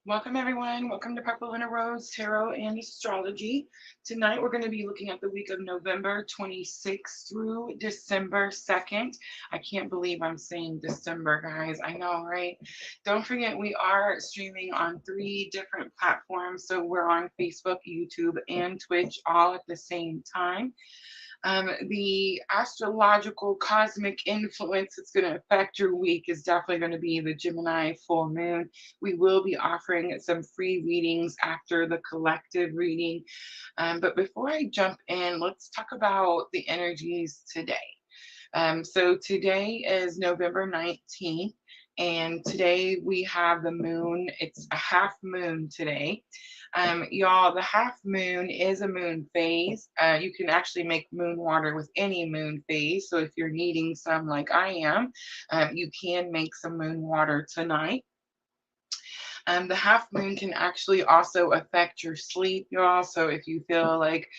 Welcome, everyone. Welcome to Purple LunaRose Tarot and Astrology. Tonight, we're going to be looking at the week of November 26th through December 2nd. I can't believe I'm saying December, guys. I know, right? Don't forget, we are streaming on 3 different platforms. So we're on Facebook, YouTube, and Twitch all at the same time. The astrological cosmic influence that's going to affect your week is definitely going to be the Gemini full moon. We will be offering some free readings after the collective reading. But before I jump in, let's talk about the energies today. So today is November 19th. And today we have the moon. It's a half moon today. Y'all, the half moon is a moon phase. You can actually make moon water with any moon phase. So if you're needing some like I am, you can make some moon water tonight. The half moon can actually also affect your sleep, y'all. So if you feel like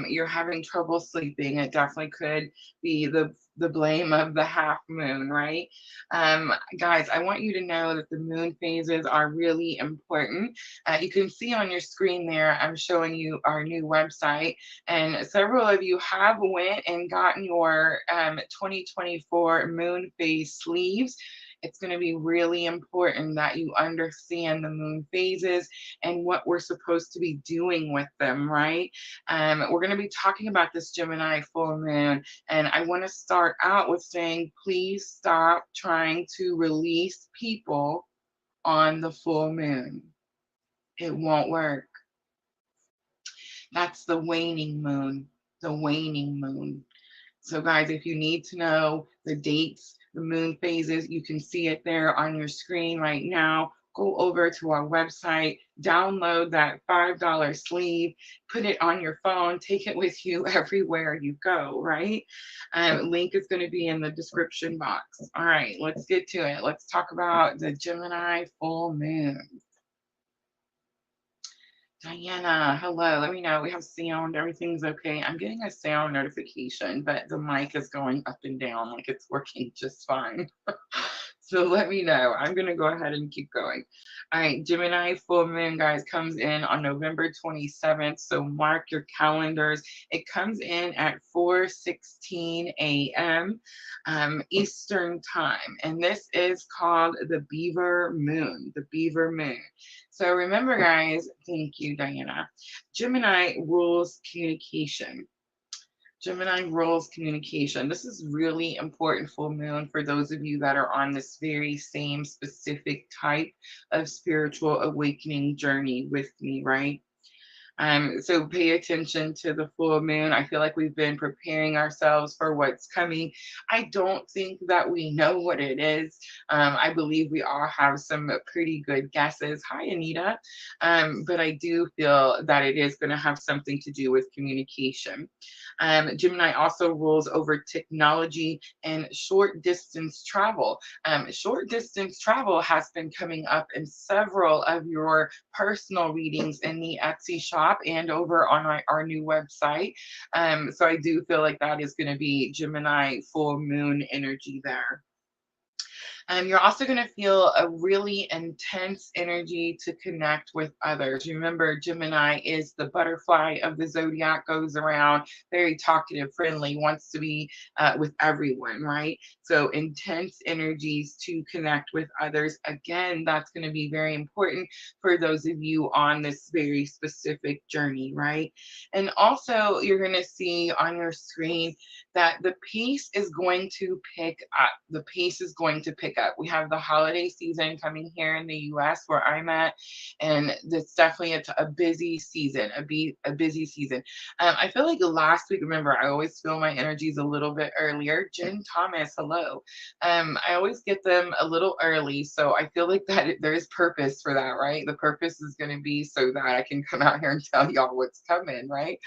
you're having trouble sleeping, it definitely could be the blame of the half moon, right? Guys, I want you to know that the moon phases are really important. You can see on your screen there, I'm showing you our new website, and several of you have went and gotten your 2024 moon phase sleeves. It's going to be really important that you understand the moon phases and what we're supposed to be doing with them, right? We're going to be talking about this Gemini full moon, and I want to start out with saying, please stop trying to release people on the full moon. It won't work. That's the waning moon, the waning moon. So, guys, if you need to know the dates, the moon phases, you can see it there on your screen right now. Go over to our website, download that $5 sleeve, put it on your phone, take it with you everywhere you go, right? Link is going to be in the description box. All right, let's get to it. Let's talk about the Gemini full moon. Diana, hello. Let me know. We have sound. Everything's okay. I'm getting a sound notification, but the mic is going up and down like it's working just fine. So let me know. I'm going to go ahead and keep going. All right. Gemini full moon, guys, comes in on November 27th. So mark your calendars. It comes in at 4:16 a.m. Eastern time. And this is called the Beaver Moon. The Beaver Moon. So remember, guys, thank you, Diana. Gemini rules communication. Gemini rules communication. This is really important full moon for those of you that are on this very same specific type of spiritual awakening journey with me, right? So pay attention to the full moon. I feel like we've been preparing ourselves for what's coming. I don't think that we know what it is. I believe we all have some pretty good guesses. Hi, Anita. But I do feel that it is going to have something to do with communication. Gemini also rules over technology and short distance travel. Short distance travel has been coming up in several of your personal readings in the Etsy shop and over on our new website. So I do feel like that is going to be Gemini full moon energy there. You're also going to feel a really intense energy to connect with others. Remember, Gemini is the butterfly of the zodiac, goes around, very talkative, friendly, wants to be with everyone, right? So, intense energies to connect with others. Again, that's going to be very important for those of you on this very specific journey, right? And also, you're going to see on your screen that the pace is going to pick up. The pace is going to pick up. We have the holiday season coming here in the US where I'm at, and it's definitely a busy season, a busy season. I feel like last week, remember, I always feel my energies a little bit earlier. Jen Thomas, hello. I always get them a little early, so I feel like that there is purpose for that, right? The purpose is going to be so that I can come out here and tell y'all what's coming, right?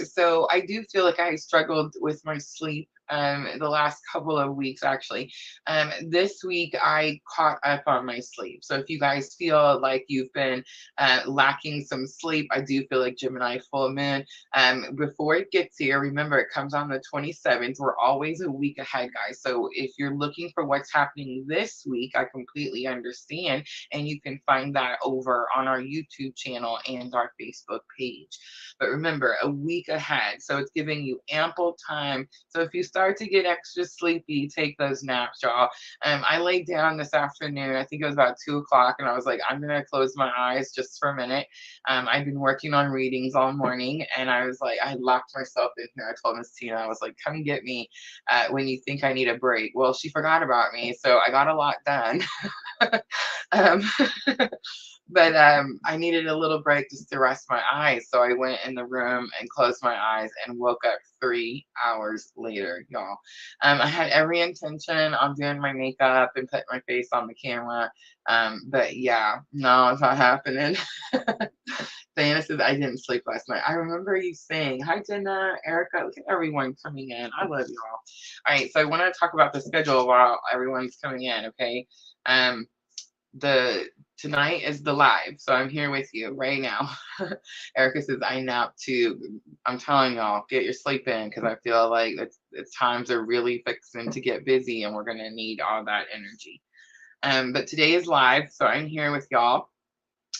So I do feel like I struggled with my sleep the last couple of weeks, actually. This week, I caught up on my sleep. So if you guys feel like you've been lacking some sleep, I do feel like Gemini full moon. Before it gets here, remember it comes on the 27th. We're always a week ahead, guys. So if you're looking for what's happening this week, I completely understand. And you can find that over on our YouTube channel and our Facebook page. But remember, a week ahead. So it's giving you ample time. So if you start to get extra sleepy, take those naps, y'all. I laid down this afternoon. I think it was about 2 o'clock, and I was like, I'm gonna close my eyes just for a minute. I've been working on readings all morning, and I was like, I locked myself in here. I told Miss Tina, I was like, come and get me when you think I need a break. Well, she forgot about me, so I got a lot done. um, but I needed a little break just to rest my eyes. So I went in the room and closed my eyes and woke up 3 hours later, y'all. I had every intention on doing my makeup and putting my face on the camera. But yeah, no, it's not happening. Diana says, I didn't sleep last night. I remember you saying, hi, Jenna, Erica, look at everyone coming in. I love you all. All right, so I want to talk about the schedule while everyone's coming in, okay? The tonight is the live, so I'm here with you right now. Erica says, I nap too. I'm telling y'all, get your sleep in, because I feel like it's times are really fixing to get busy, and we're going to need all that energy. But today is live, so I'm here with y'all.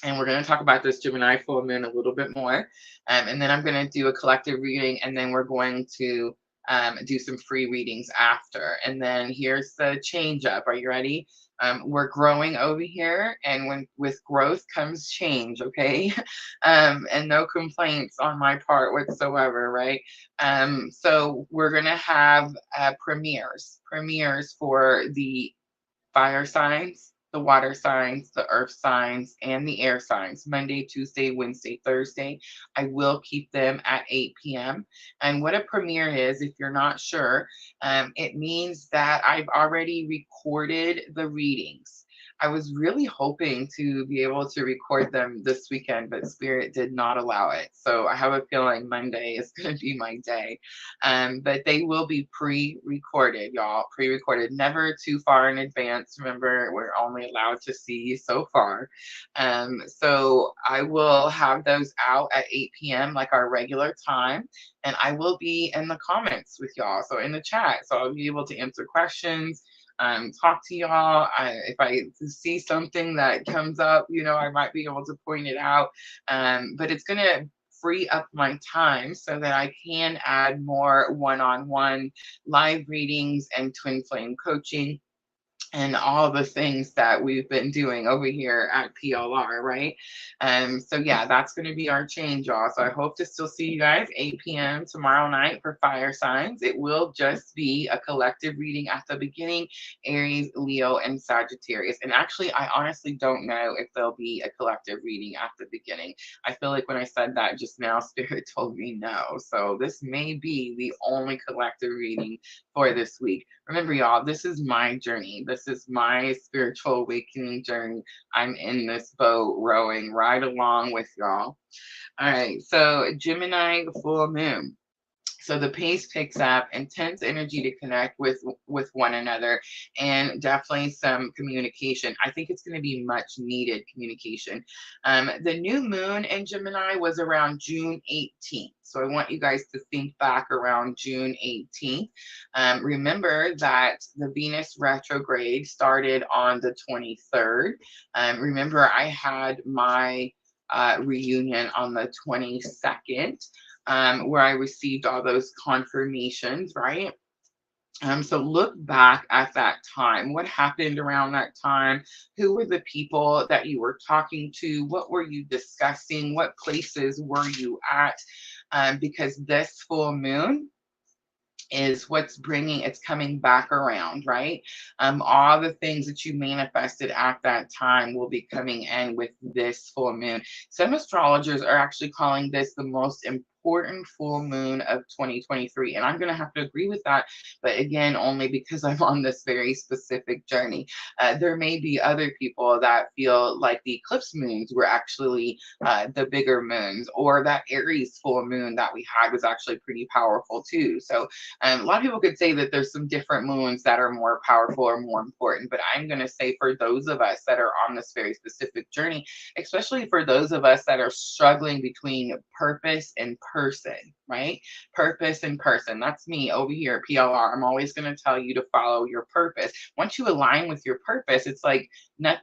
And we're going to talk about this Gemini full moon a little bit more. And then I'm going to do a collective reading, and then we're going to do some free readings after. And then here's the change up. Are you ready? We're growing over here, and with growth comes change, okay? And no complaints on my part whatsoever, right? So we're going to have premieres for the fire signs, the water signs, the earth signs, and the air signs, Monday, Tuesday, Wednesday, Thursday. I will keep them at 8 p.m. And what a premiere is, if you're not sure, it means that I've already recorded the readings. I was really hoping to be able to record them this weekend, but Spirit did not allow it. So I have a feeling Monday is going to be my day. But they will be pre-recorded, y'all. Pre-recorded, never too far in advance. Remember, we're only allowed to see so far. So I will have those out at 8 p.m. like our regular time. And I will be in the comments with y'all. So in the chat. So I'll be able to answer questions. Talk to y'all. If I see something that comes up, I might be able to point it out. But it's going to free up my time so that I can add more one-on-one live readings and twin flame coaching and all the things that we've been doing over here at PLR, right? So yeah, that's going to be our change, y'all. So I hope to still see you guys 8 p.m. tomorrow night for fire signs. It will just be a collective reading at the beginning, Aries, Leo, and Sagittarius. And actually, I honestly don't know if there'll be a collective reading at the beginning. I feel like when I said that just now, Spirit told me no. So this may be the only collective reading for this week. Remember, y'all, this is my journey. This is my spiritual awakening journey. I'm in this boat rowing right along with y'all. All right, so Gemini full moon. So the pace picks up, intense energy to connect with one another, and definitely some communication. I think it's going to be much needed communication. The new moon in Gemini was around June 18th. So I want you guys to think back around June 18th. Remember that the Venus retrograde started on the 23rd. Remember, I had my reunion on the 22nd. Where I received all those confirmations, right? So look back at that time. What happened around that time? Who were the people that you were talking to? What were you discussing? What places were you at? Because this full moon is it's coming back around, right? All the things that you manifested at that time will be coming in with this full moon. Some astrologers are actually calling this the most important important full moon of 2023. And I'm going to have to agree with that. But again, only because I'm on this very specific journey. There may be other people that feel like the eclipse moons were actually the bigger moons, or that Aries full moon that we had was actually pretty powerful too. So a lot of people could say that there's some different moons that are more powerful or more important, but I'm going to say for those of us that are on this very specific journey, especially for those of us that are struggling between purpose and person, right? Purpose and person. That's me over here, PLR. I'm always going to tell you to follow your purpose. Once you align with your purpose, it's like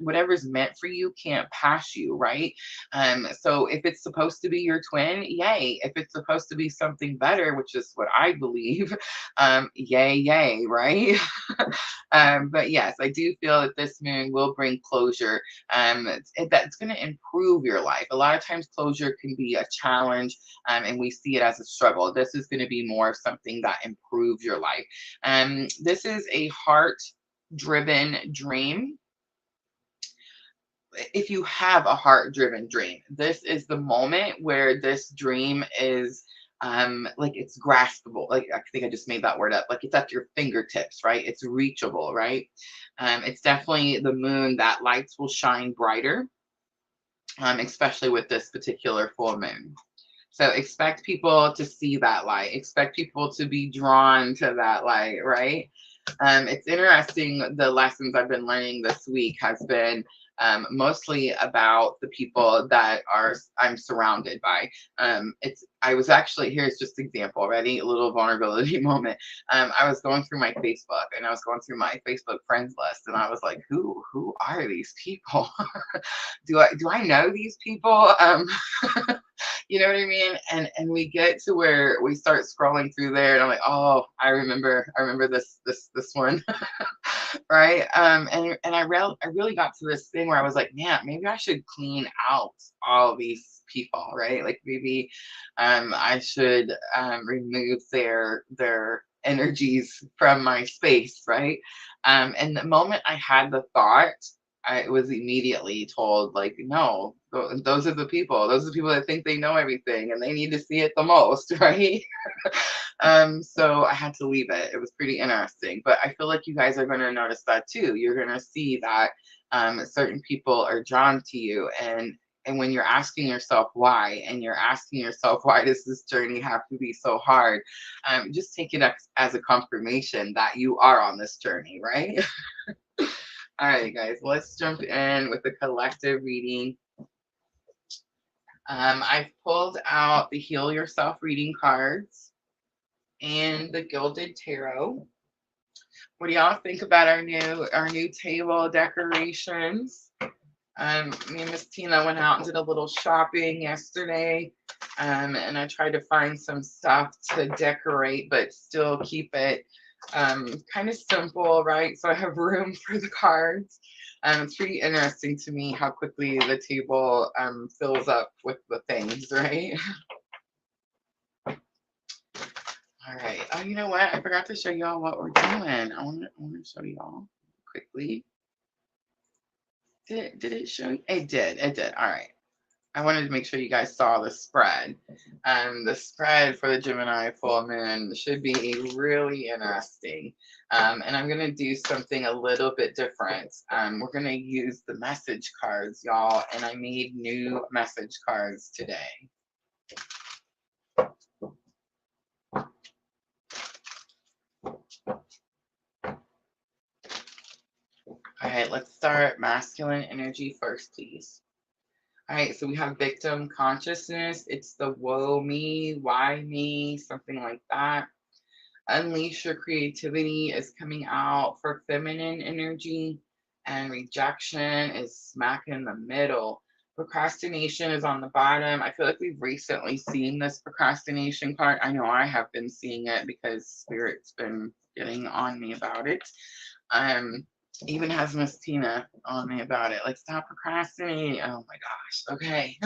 whatever's meant for you can't pass you, right? So if it's supposed to be your twin, yay. If it's supposed to be something better, which is what I believe, yay, yay, right? But yes, I do feel that this moon will bring closure. That's going to improve your life. A lot of times closure can be a challenge, and we see it as a struggle. This is going to be more of something that improves your life. This is a heart driven dream. If you have a heart driven dream, this is the moment where this dream is like it's graspable. Like, I think I just made that word up. Like, it's at your fingertips, right? It's reachable, right? It's definitely the moon that lights will shine brighter, especially with this particular full moon. So expect people to see that light. Expect people to be drawn to that light, right? It's interesting. The lessons I've been learning this week has been mostly about the people that I'm surrounded by. I was actually, here's just example, ready? A little vulnerability moment. I was going through my Facebook, and I was going through my Facebook friends list, and I was like, who are these people? do I know these people? You know what I mean? And we get to where we start scrolling through there, and I'm like, oh, I remember this one. Right? And I really got to this thing where I was like, man, maybe I should clean out all these people, right? Like, maybe I should remove their energies from my space, right? And the moment I had the thought, I was immediately told, like, no, those are the people. Those are the people that think they know everything, and they need to see it the most, right? So I had to leave it. It was pretty interesting, but I feel like you guys are going to notice that too. You're going to see that certain people are drawn to you, and when you're asking yourself why, and you're asking yourself, why does this journey have to be so hard? Just take it as a confirmation that you are on this journey, right? All right, guys, let's jump in with the collective reading. I've pulled out the Heal Yourself reading cards and the Gilded Tarot. What do y'all think about our new table decorations? Me and Miss Tina went out and did a little shopping yesterday, and I tried to find some stuff to decorate, but still keep it kind of simple, right? So I have room for the cards. It's pretty interesting to me how quickly the table fills up with the things, right? All right. Oh, you know what? I forgot to show y'all what we're doing. I want to show y'all quickly. Did it show you? It did. It did. All right. I wanted to make sure you guys saw the spread. The spread for the Gemini full moon should be really interesting. And I'm going to do something a little bit different. We're going to use the message cards, y'all. And I made new message cards today. All right, let's start masculine energy first, please. All right, so we have victim consciousness. It's the woe me, why me, something like that. Unleash your creativity is coming out for feminine energy, and rejection is smack in the middle. Procrastination is on the bottom. I feel like we've recently seen this procrastination card. I know I have been seeing it because Spirit's been getting on me about it. Even has Miss Tina on me about it. Like, stop procrastinating. Oh my gosh. Okay.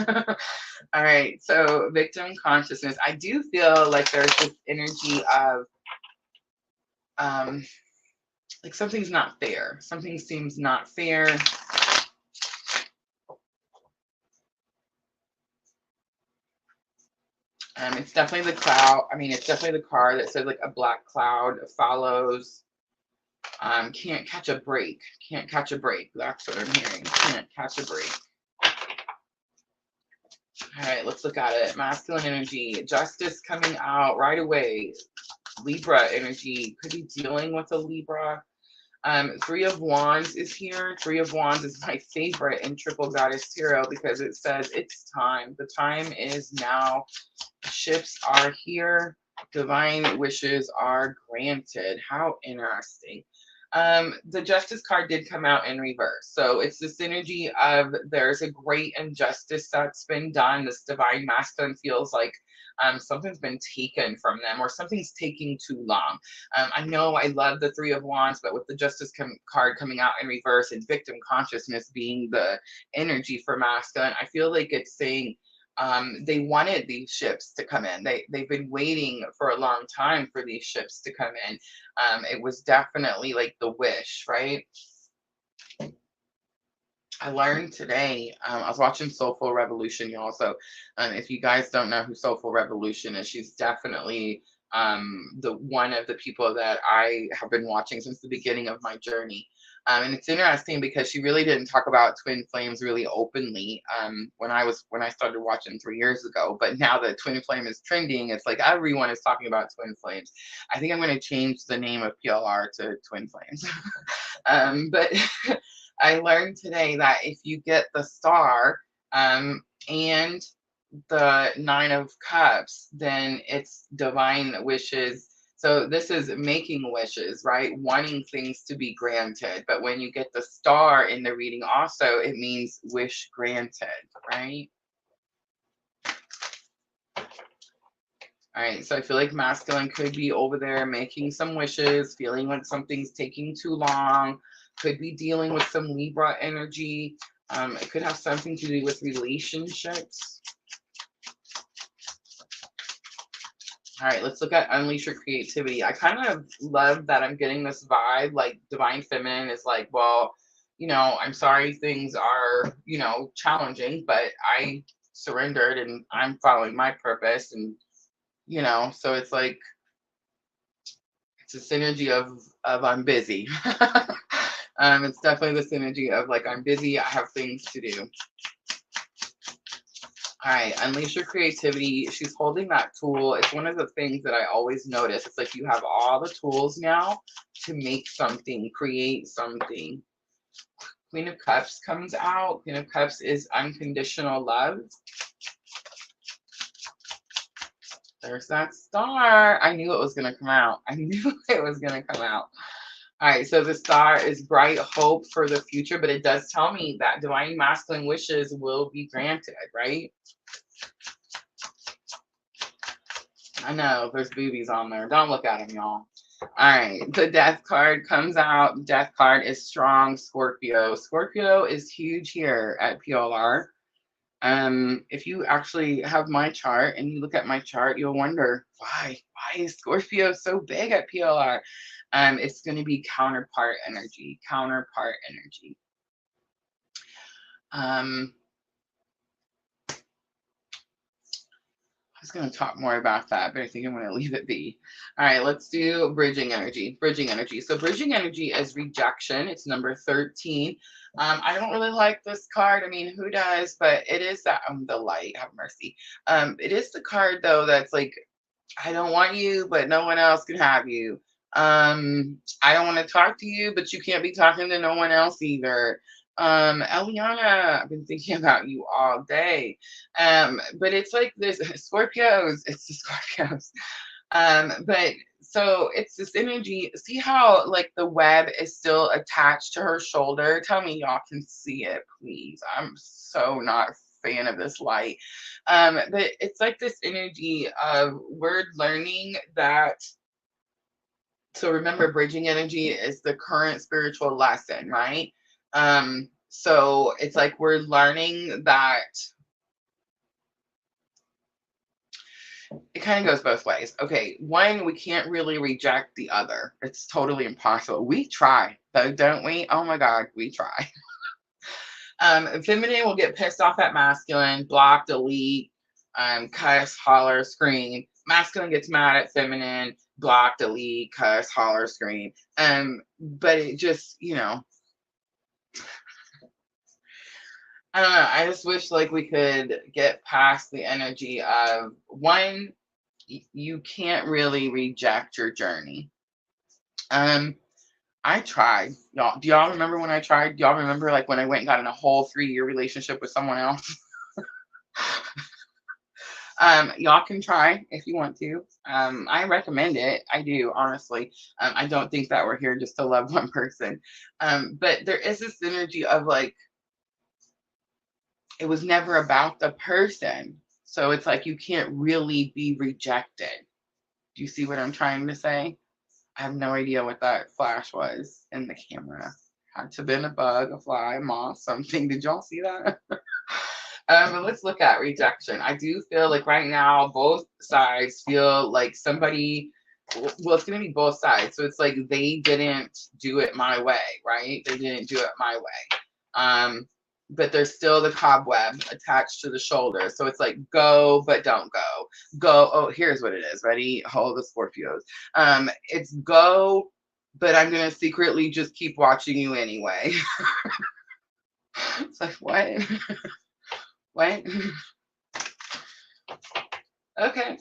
All right. So victim consciousness. I do feel like there's this energy of like something's not fair. Something seems not fair. It It's definitely the cloud. I mean, it's definitely the card that says like a black cloud follows. Can't catch a break. Can't catch a break. That's what I'm hearing. Can't catch a break. All right, let's look at it. Masculine energy. Justice coming out right away. Libra energy. Could be dealing with a Libra. Three of Wands is here. Three of Wands is my favorite in Triple Goddess Tarot because it says it's time. The time is now. Ships are here. Divine wishes are granted. How interesting. The Justice card did come out in reverse. So it's this energy of there's a great injustice that's been done. This divine masculine feels like something's been taken from them or something's taking too long. I know I love the Three of Wands, but with the Justice card coming out in reverse and victim consciousness being the energy for masculine, I feel like it's saying they wanted these ships to come in. They've been waiting for a long time for these ships to come in. It was definitely like the wish, right? I learned today, I was watching Soulful Revolution, y'all. So if you guys don't know who Soulful Revolution is, she's definitely the one of the people that I have been watching since the beginning of my journey. And it's interesting because she really didn't talk about twin flames really openly when I started watching 3 years ago. But now that twin flame is trending, it's like everyone is talking about twin flames. I think I'm going to change the name of PLR to Twin Flames. But I learned today that if you get the star and the Nine of Cups, then it's divine wishes. So this is making wishes, right? Wanting things to be granted. But when you get the star in the reading also, it means wish granted, right? All right, so I feel like masculine could be over there making some wishes, feeling like something's taking too long, could be dealing with some Libra energy. It could have something to do with relationships. All right, let's look at unleash your creativity. I kind of love that I'm getting this vibe, like divine feminine is like, well, you know, I'm sorry things are, you know, challenging, but I surrendered and I'm following my purpose. And, you know, so it's like, it's a synergy of I'm busy. It's definitely the synergy of like, I'm busy, I have things to do. All right, unleash your creativity. She's holding that tool. It's one of the things that I always notice. It's like you have all the tools now to make something, create something. Queen of Cups comes out. Queen of Cups is unconditional love. There's that star. I knew it was going to come out. I knew it was going to come out. All right, so the star is bright hope for the future, but it does tell me that divine masculine wishes will be granted, right? I know there's boobies on there. Don't look at them, y'all. All right, the death card comes out. The death card is strong Scorpio. Scorpio is huge here at PLR. If you actually have my chart and you look at my chart, you'll wonder why is Scorpio so big at PLR? It's going to be counterpart energy. I was going to talk more about that, but I think I'm going to leave it be. All right, let's do bridging energy. So bridging energy is rejection. It's number 13. I don't really like this card. I mean, who does? But it is that, the light, have mercy. It is the card, though, that's like, I don't want you, but no one else can have you. I don't want to talk to you, but you can't be talking to no one else either. Eliana, I've been thinking about you all day. But it's like this Scorpios, it's the Scorpios. But so it's this energy. See how like the web is still attached to her shoulder? Tell me y'all can see it, please. I'm so not a fan of this light. But it's like this energy of we're learning that. So remember, bridging energy is the current spiritual lesson, right? So it's like we're learning that it kind of goes both ways. Okay, one, we can't really reject the other. It's totally impossible. We try, though, don't we? Oh my God, we try. Feminine will get pissed off at masculine, block, delete, Cuss, holler, scream. Masculine gets mad at feminine, block, delete, cuss, holler, scream. But it just, I don't know. I just wish like we could get past the energy of one, you can't really reject your journey. I tried. Y'all, do y'all remember when I tried? Do y'all remember like when I went and got in a whole 3-year relationship with someone else? Y'all can try if you want to. I recommend it. I do, honestly. I don't think that we're here just to love one person. But there is this energy of like, it was never about the person. So it's like you can't really be rejected. Do you see what I'm trying to say? I have no idea what that flash was in the camera. Had to have been a bug, a fly, a moth, something. Did y'all see that? But let's look at rejection. I do feel like right now both sides feel like somebody, well, it's going to be both sides. So it's like they didn't do it my way, right? They didn't do it my way. But there's still the cobweb attached to the shoulder. So it's like go, but don't go. Go. Oh, here's what it is. Ready? Hold the Scorpios. It's go, but I'm going to secretly just keep watching you anyway. It's like, what? What? Okay.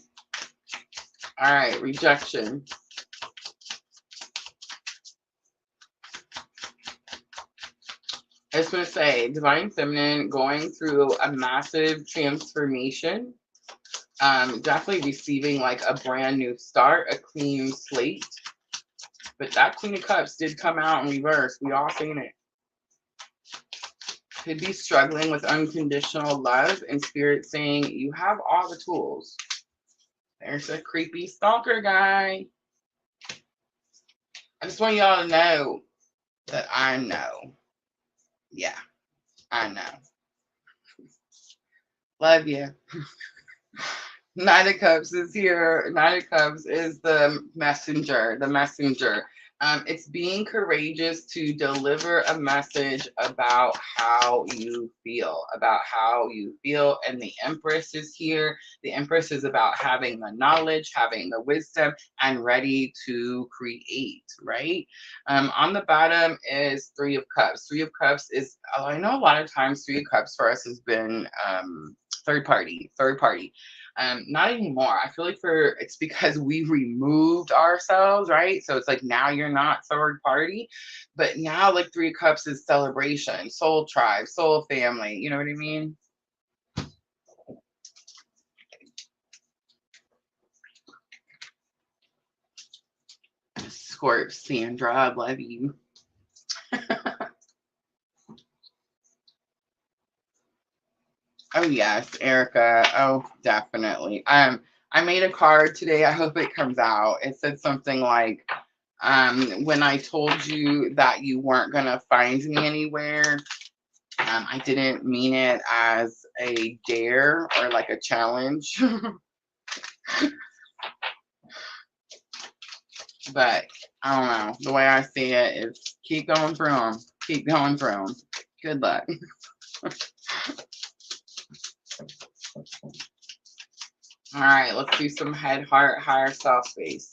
All right, rejection. I was going to say, Divine Feminine going through a massive transformation. Definitely receiving like a brand new start, a clean slate. But that Queen of Cups did come out in reverse. We all seen it. Could be struggling with unconditional love and Spirit saying, you have all the tools. There's a creepy stalker guy. I just want y'all to know that I know. Yeah, I know. Love you. Knight of Cups is here. Knight of Cups is the messenger. The messenger. It's being courageous to deliver a message about how you feel, And the Empress is here. The Empress is about having the knowledge, having the wisdom, and ready to create, right? On the bottom is Three of Cups. Three of Cups is, I know a lot of times Three of Cups for us has been third party. Not anymore. I feel like it's because we removed ourselves, right? So it's like now you're not third party, but now like Three Cups is celebration, soul tribe, soul family. You know what I mean? Scorp, Sandra, I love you. Oh yes, Erica. Oh, definitely. I made a card today. I hope it comes out. It said something like, when I told you that you weren't gonna find me anywhere, I didn't mean it as a dare or like a challenge. But I don't know. The way I see it is keep going through them. Keep going through them. Good luck. All right, let's do some head, heart, higher self space.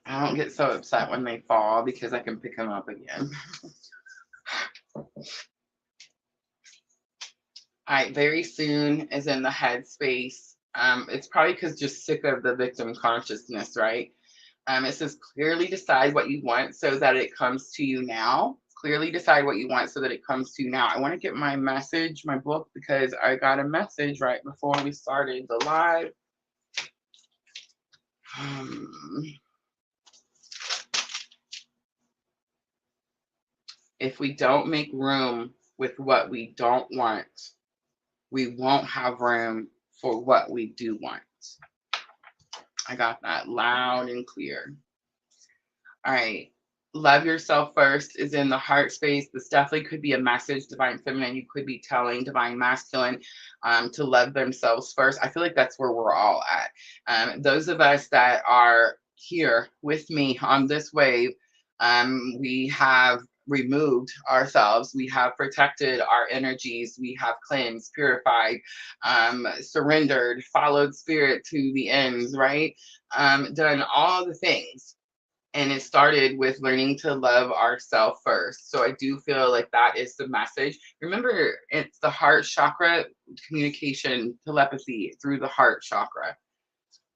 I don't get so upset when they fall because I can pick them up again. All right, very soon is in the head space. It's probably because just sick of the victim consciousness, right? It says clearly decide what you want so that it comes to you now. Clearly decide what you want so that it comes to you now. I want to get my message, my book, because I got a message right before we started the live. If we don't make room with what we don't want, we won't have room for what we do want. I got that loud and clear. All right. Love yourself first is in the heart space. This definitely could be a message, Divine Feminine. You could be telling Divine Masculine to love themselves first. I feel like that's where we're all at. Those of us that are here with me on this wave, We have removed ourselves. We have protected our energies. We have cleansed, purified, surrendered, followed spirit to the ends, right? Done all the things. And it started with learning to love ourselves first. So I do feel like that is the message. Remember, it's the heart chakra, communication, telepathy through the heart chakra.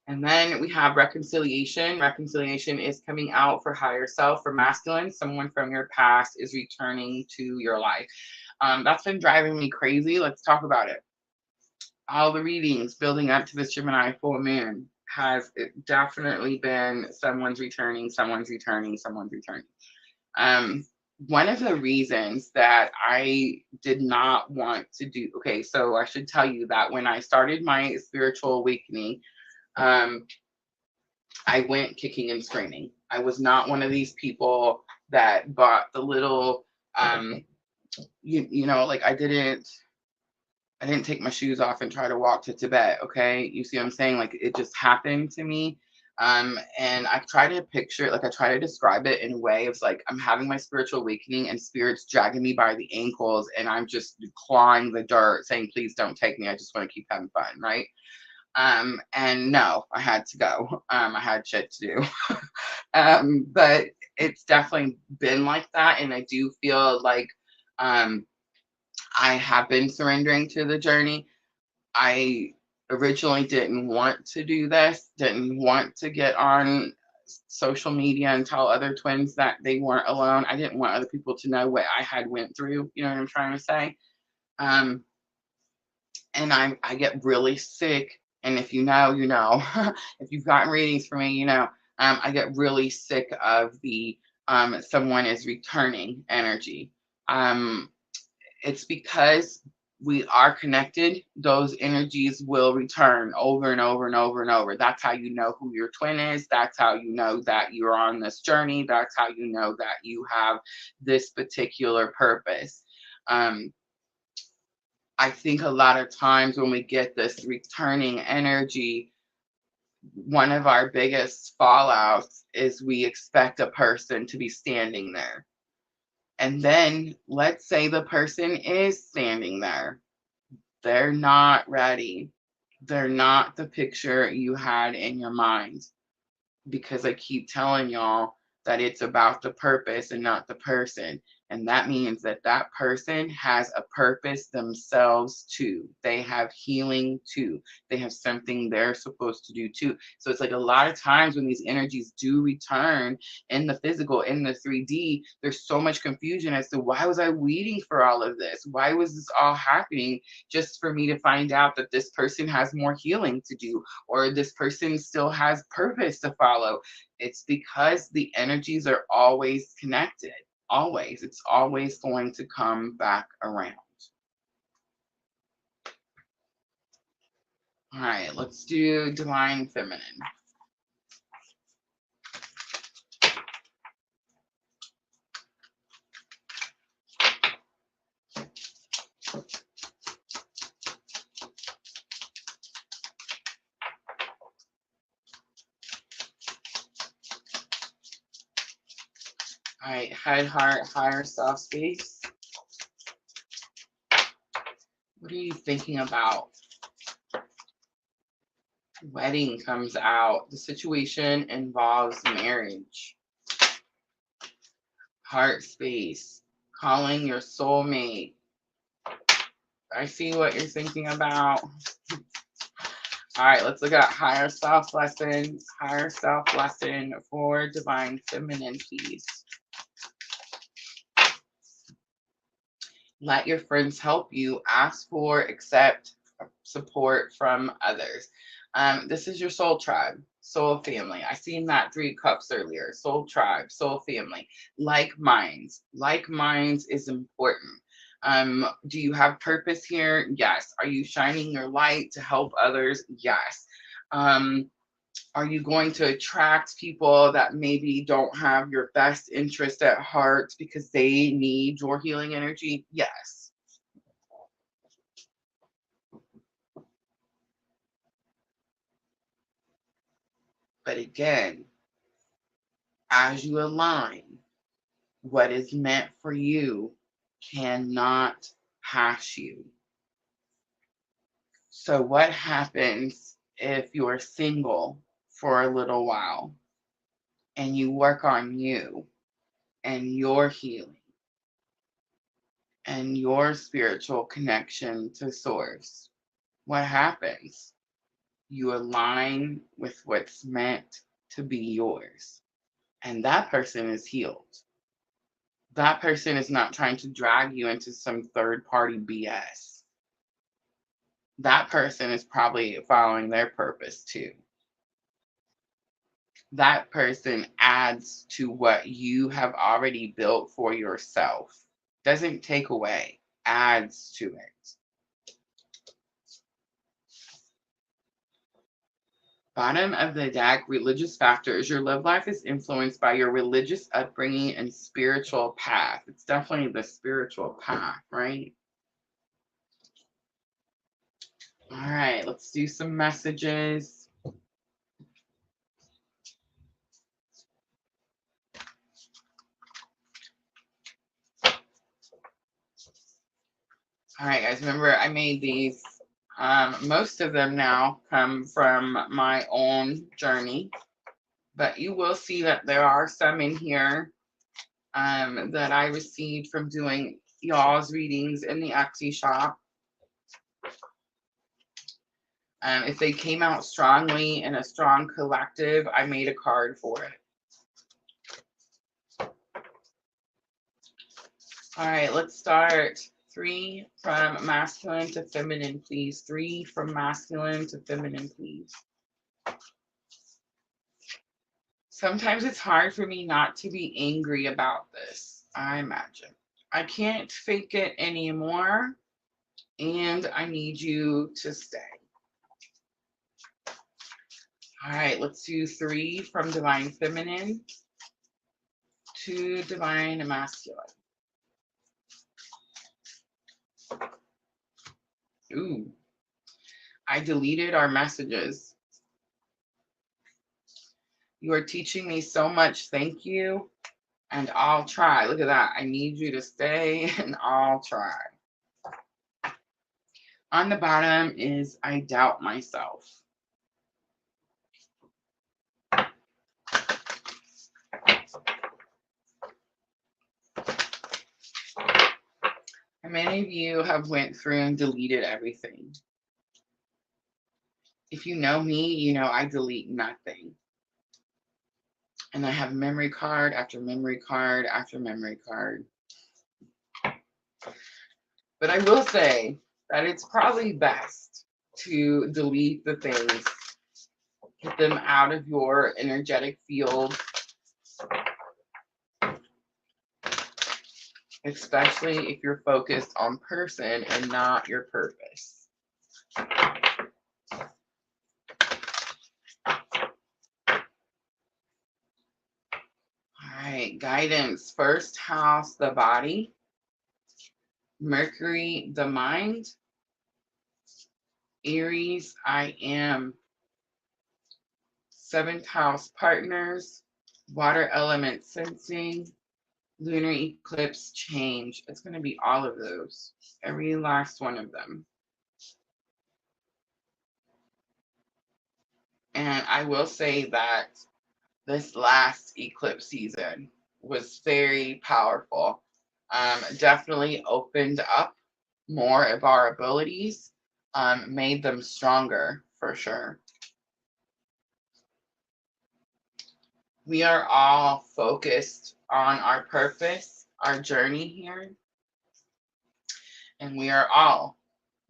And then we have reconciliation. Reconciliation is coming out for higher self, for masculine. Someone from your past is returning to your life. That's been driving me crazy. Let's talk about it. All the readings building up to this Gemini full moon has definitely been someone's returning, someone's returning, someone's returning. Um, One of the reasons that I did not want to do, okay, so I should tell you that when I started my spiritual awakening, um, I went kicking and screaming. I was not one of these people that bought the little, um, like I didn't take my shoes off and try to walk to Tibet. Okay. You see what I'm saying? Like it just happened to me. And I try to picture it, like I try to describe it in a way of like I'm having my spiritual awakening and spirits dragging me by the ankles and I'm just clawing the dirt saying, please don't take me. I just want to keep having fun. Right. And no, I had to go. I had shit to do. But it's definitely been like that. And I do feel like um, I have been surrendering to the journey. I originally didn't want to do this, didn't want to get on social media and tell other twins that they weren't alone. I didn't want other people to know what I had went through. You know what I'm trying to say? Um, and I get really sick. And if you know, you know, if you've gotten readings for me, you know, I get really sick of the someone is returning energy. Um, it's because we are connected, those energies will return over and over and over and over. That's how you know who your twin is. That's how you know that you're on this journey. That's how you know that you have this particular purpose. Um, I think a lot of times when we get this returning energy, one of our biggest fallouts is we expect a person to be standing there. And then let's say the person is standing there. They're not ready. They're not the picture you had in your mind. Because I keep telling y'all that it's about the purpose and not the person. And that means that that person has a purpose themselves too. They have healing too. They have something they're supposed to do too. So it's like a lot of times when these energies do return in the physical, in the 3D, there's so much confusion as to why was I waiting for all of this? Why was this all happening just for me to find out that this person has more healing to do or this person still has purpose to follow? It's because the energies are always connected. Always. It's always going to come back around. All right, let's do Divine Feminine. All right, head, heart, higher self space. What are you thinking about? Wedding comes out. The situation involves marriage. Heart space. Calling your soulmate. I see what you're thinking about. All right, let's look at higher self lessons. Higher self lesson for Divine Feminine, please. Let your friends help you. Ask for, accept support from others. This is your soul tribe, soul family. I seen that 3 cups earlier. Soul tribe, soul family. Like minds. Like minds is important. Do you have purpose here? Yes. Are you shining your light to help others? Yes. Are you going to attract people that maybe don't have your best interest at heart because they need your healing energy? Yes. But again, as you align, What is meant for you cannot pass you. So what happens if you're single for a little while and you work on you and your healing and your spiritual connection to source? What happens? You align with what's meant to be yours. And that person is healed. That person is not trying to drag you into some third party BS. That person is probably following their purpose too. That person adds to what you have already built for yourself. Doesn't take away, adds to it. Bottom of the deck, religious factors. Your love life is influenced by your religious upbringing and spiritual path. It's definitely the spiritual path, right? All right, let's do some messages. All right, guys, remember I made these. Most of them now come from my own journey, but you will see that there are some in here that I received from doing y'all's readings in the Etsy shop. If they came out strongly in a strong collective, I made a card for it. All right, let's start. 3 from masculine to feminine, please. 3 from masculine to feminine, please. Sometimes it's hard for me not to be angry about this, I imagine. I can't fake it anymore, and I need you to stay. All right, let's do 3 from divine feminine to divine masculine. Ooh, I deleted our messages. You are teaching me so much. Thank you. And I'll try. Look at that. I need you to stay and I'll try. On the bottom is I doubt myself. And many of you have went through and deleted everything. If you know me, you know I delete nothing. And I have memory card after memory card after memory card. But I will say that it's probably best to delete the things, get them out of your energetic field, especially if you're focused on person and not your purpose. All right, guidance. First house, the body. Mercury, the mind. Aries, I am. 7th house, partners. Water element, sensing. Lunar eclipse, change. It's going to be all of those. Every last one of them. And I will say that this last eclipse season was very powerful. Definitely opened up more of our abilities, made them stronger for sure. We are all focused on our purpose, our journey here, and we are all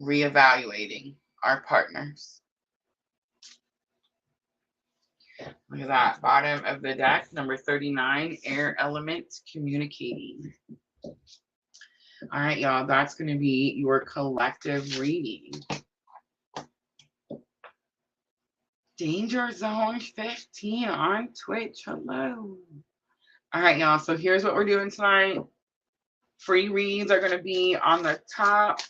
reevaluating our partners. Look at that, bottom of the deck, number 39, air element, communicating. All right, y'all, that's going to be your collective reading. Danger Zone 15 on Twitch. Hello. All right, y'all, so here's what we're doing tonight. Free reads are going to be on the top.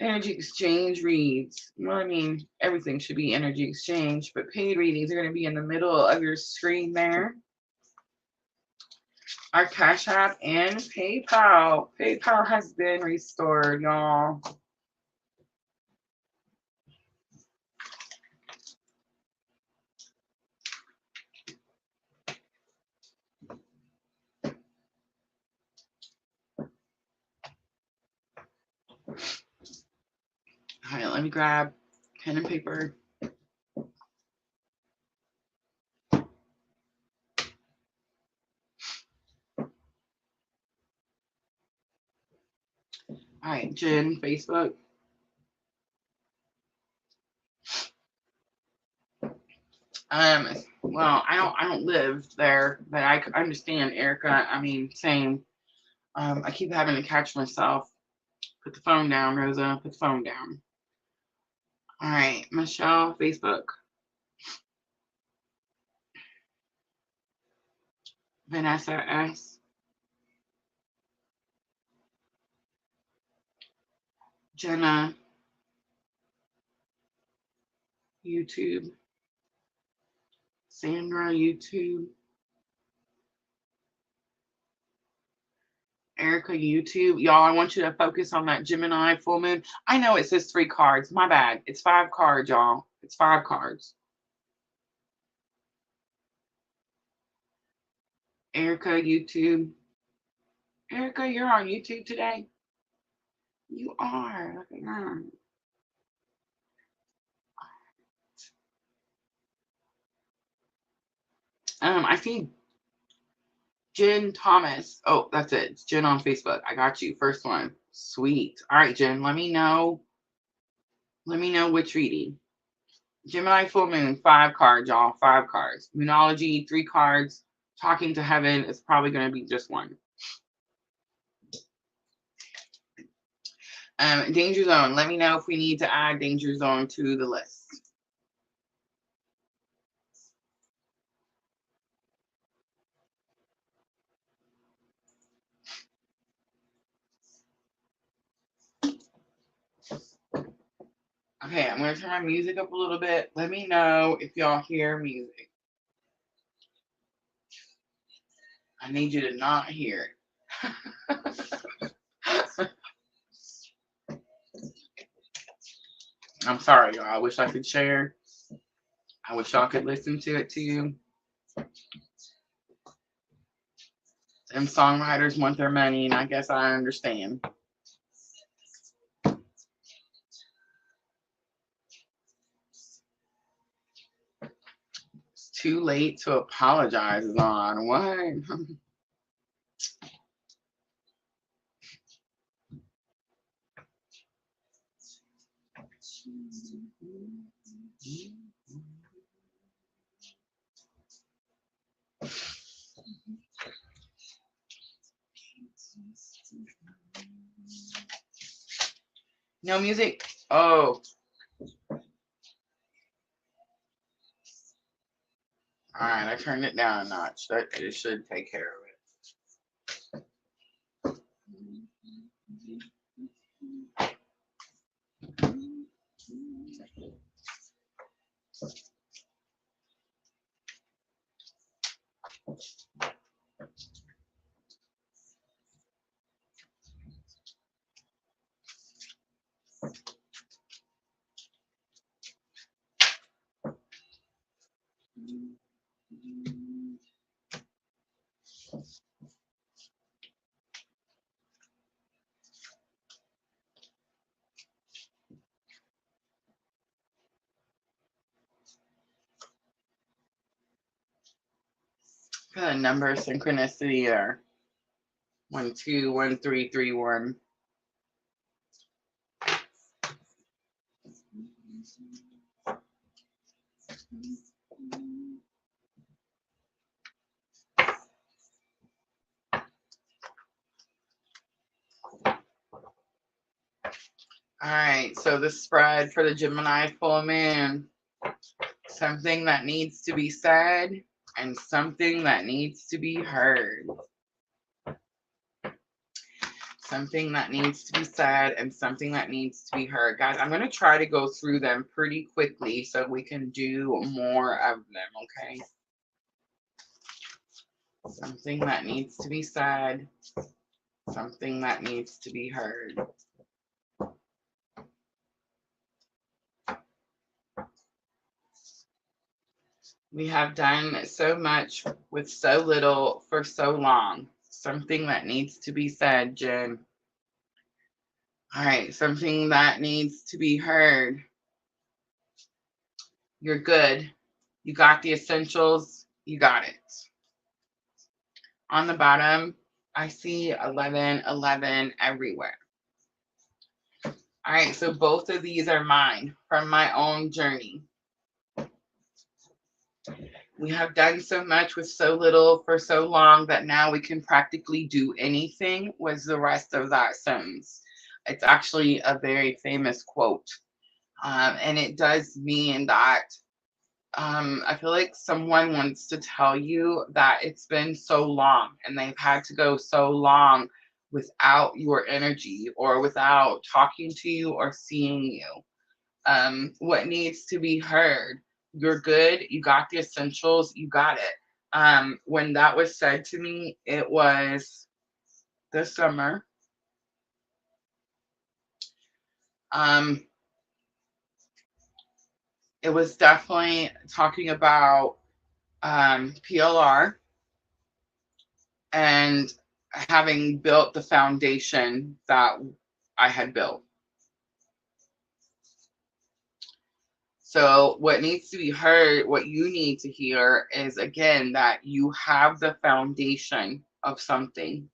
Energy exchange reads. Well, I mean, everything should be energy exchange, but paid readings are going to be in the middle of your screen there. our Cash App and PayPal. PayPal has been restored, y'all. All right, let me grab pen and paper. All right, Jen, Facebook. Well, I don't live there, but I understand, Erica. I mean, same. I keep having to catch myself. Put the phone down, Rosa. Put the phone down. All right, Michelle, Facebook. Vanessa S. Jenna, YouTube. Sandra, YouTube. Erica, YouTube. Y'all, I want you to focus on that Gemini full moon. I know it says 3 cards. My bad. It's 5 cards, y'all. It's 5 cards. Erica, YouTube. Erica, you're on YouTube today? You are. Look at that. I see Jen Thomas. Oh, that's it. It's Jen on Facebook. I got you. First one. Sweet. All right, Jen. Let me know. Let me know which reading. Gemini full moon, 5 cards, y'all. 5 cards. Moonology, 3 cards. Talking to heaven is probably going to be just 1. Danger zone. Let me know if we need to add danger zone to the list. Okay, I'm going to turn my music up a little bit. Let me know if y'all hear music. I need you to not hear it. I'm sorry, y'all. I wish I could share. I wish y'all could listen to it too. Them songwriters want their money, and I guess I understand. It's too late to apologize on what? No music? Oh. Alright, I turned it down a notch. It should take care of it. Got a number of synchronicity there. 1 2 1 3 3 1. All right, so the spread for the Gemini full moon. Something that needs to be said and something that needs to be heard. Something that needs to be said and something that needs to be heard. Guys, I'm going to try to go through them pretty quickly so we can do more of them, okay? Something that needs to be said. Something that needs to be heard. We have done so much with so little for so long. Something that needs to be said, Jen. All right, something that needs to be heard. You're good. You got the essentials. You got it. On the bottom, I see 1111 everywhere. All right, so both of these are mine from my own journey. We have done so much with so little for so long that now we can practically do anything, was the rest of that sentence. It's actually a very famous quote. And it does mean that I feel like someone wants to tell you that it's been so long and they've had to go so long without your energy or without talking to you or seeing you. What needs to be heard? You're good. You got the essentials. You got it. When that was said to me, it was this summer. It was definitely talking about PLR and having built the foundation that I had built. So what needs to be heard, what you need to hear is, again, that you have the foundation of something.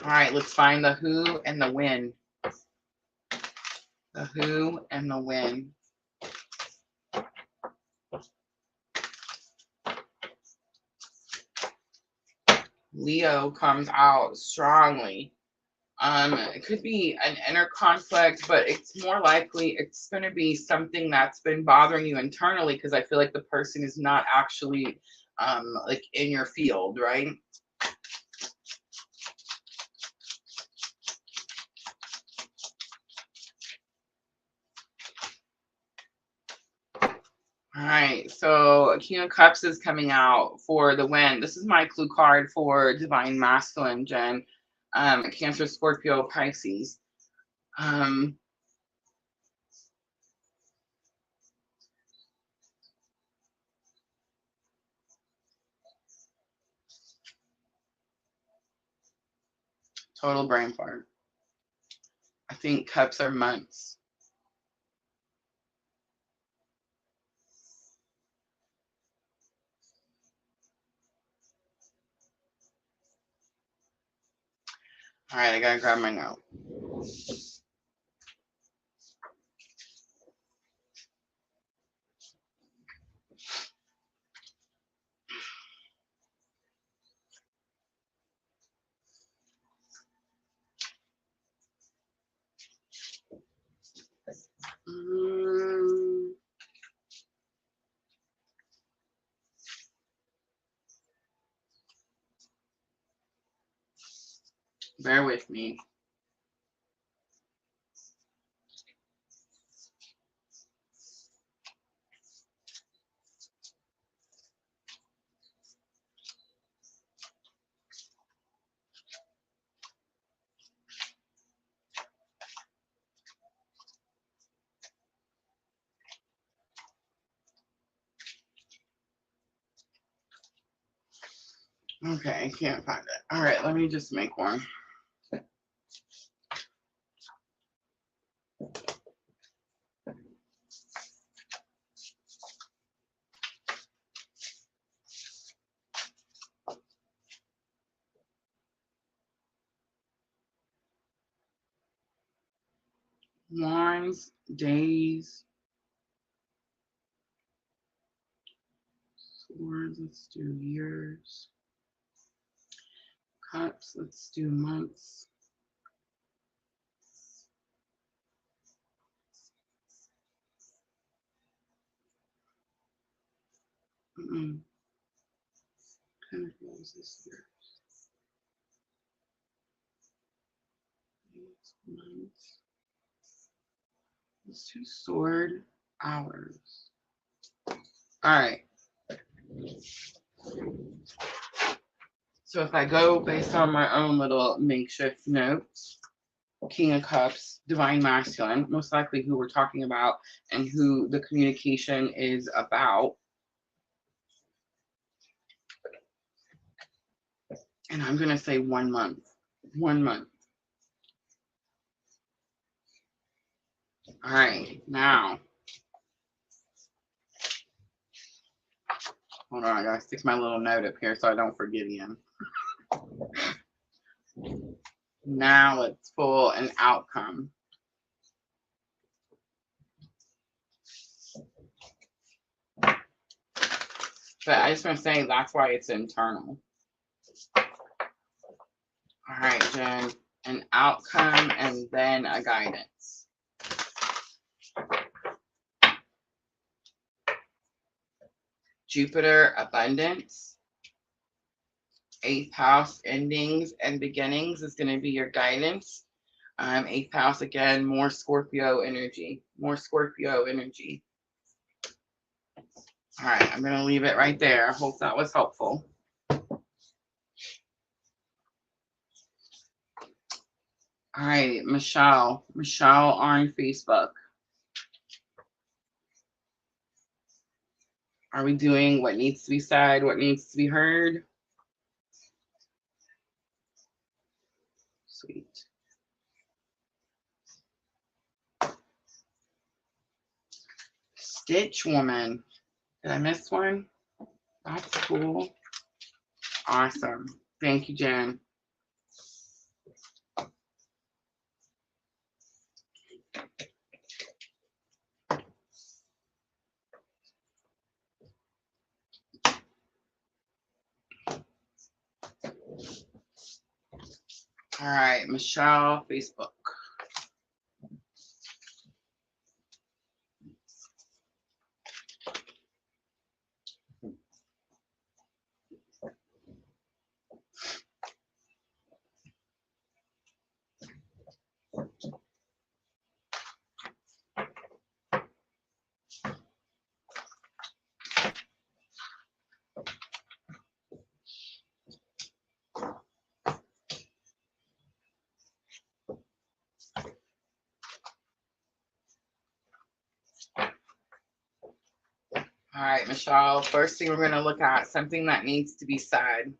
All right, let's find the who and the when. The who and the when. Leo comes out strongly. It could be an inner conflict, but it's more likely it's going to be something that's been bothering you internally, because I feel like the person is not actually like in your field, right? All right, so King of Cups is coming out for the win. This is my clue card for Divine Masculine, Jen. Cancer, Scorpio, Pisces. Total brain fart. I think cups are months. All right, I gotta grab my note. Bear with me. Okay, I can't find it. All right, let me just make one. Wands, days, swords, let's do years. Cups, let's do months. Kind of feels this year. Months. Let's do sword. hours. All right. So if I go based on my own little makeshift notes, King of Cups, Divine Masculine, most likely who we're talking about and who the communication is about. And I'm going to say 1 month. 1 month. All right. Now, hold on. I got to stick my little note up here so I don't forget him. Now let's pull an outcome. But I just want to say that's why it's internal. All right, Jen. An outcome and then a guidance. Jupiter, abundance. 8th house, endings and beginnings is going to be your guidance. 8th house, again, more Scorpio energy. More Scorpio energy. All right, I'm going to leave it right there. I hope that was helpful. All right, Michelle on Facebook. Are we doing what needs to be said, what needs to be heard? Sweet. Stitch Woman. Did I miss one? That's cool. Awesome. Thank you, Jen. All right, Michelle, Facebook. All right, Michelle, first thing we're going to look at, something that needs to be said.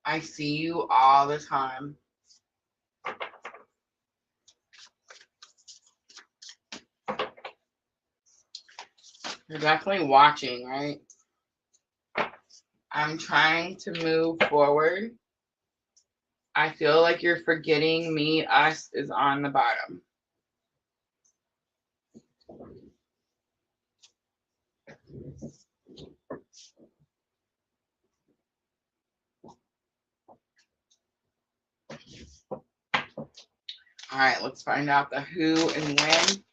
I see you all the time. You're definitely watching, right? I'm trying to move forward. I feel like you're forgetting me. Us is on the bottom. All right, let's find out the who and when.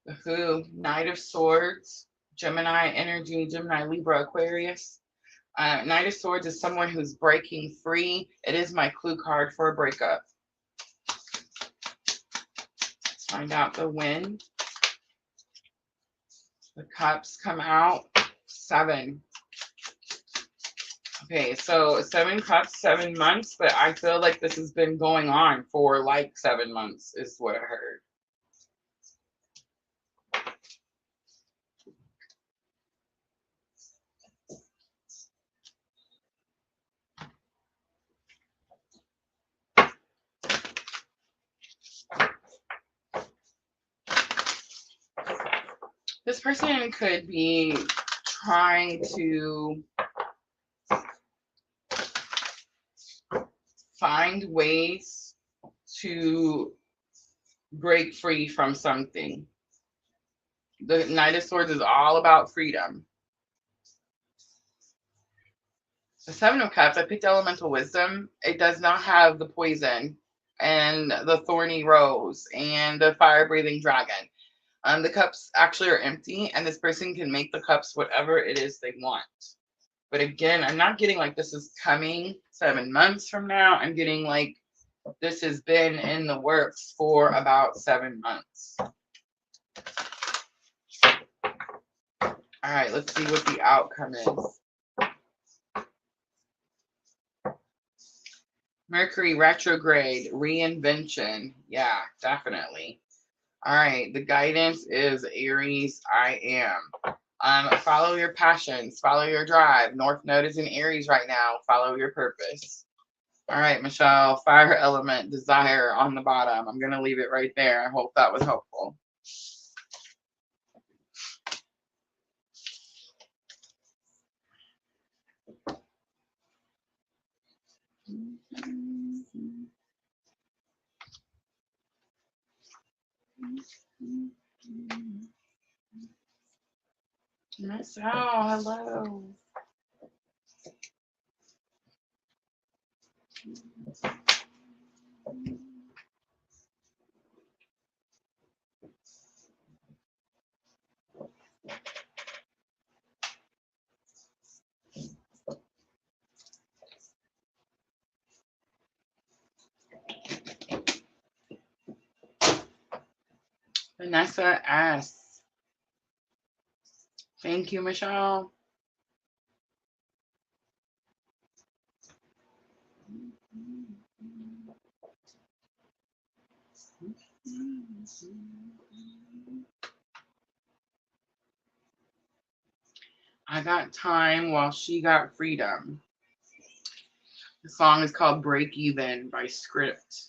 The who, Knight of Swords, Gemini energy, Gemini, Libra, Aquarius. Knight of Swords is someone who's breaking free. It is my clue card for a breakup. Let's find out the when. The cups come out. 7. Okay, so 7 cups, 7 months, but I feel like this has been going on for like 7 months is what I heard. This person could be trying to find ways to break free from something. The Knight of Swords is all about freedom. The 7 of Cups, I picked Elemental Wisdom. It does not have the poison and the thorny rose and the fire breathing dragon. The cups actually are empty, and this person can make the cups whatever it is they want. But again, I'm not getting like this is coming 7 months from now. I'm getting like this has been in the works for about 7 months. All right, let's see what the outcome is. Mercury retrograde, reinvention. Yeah, definitely. All right, the guidance is Aries, I am. Follow your passions, follow your drive. North Node is in Aries right now. Follow your purpose. All right, Michelle, fire element, desire on the bottom. I'm going to leave it right there. I hope that was helpful. Michelle, hello. Vanessa S. Thank you, Michelle. I got time while she got freedom. The song is called Break Even by Script.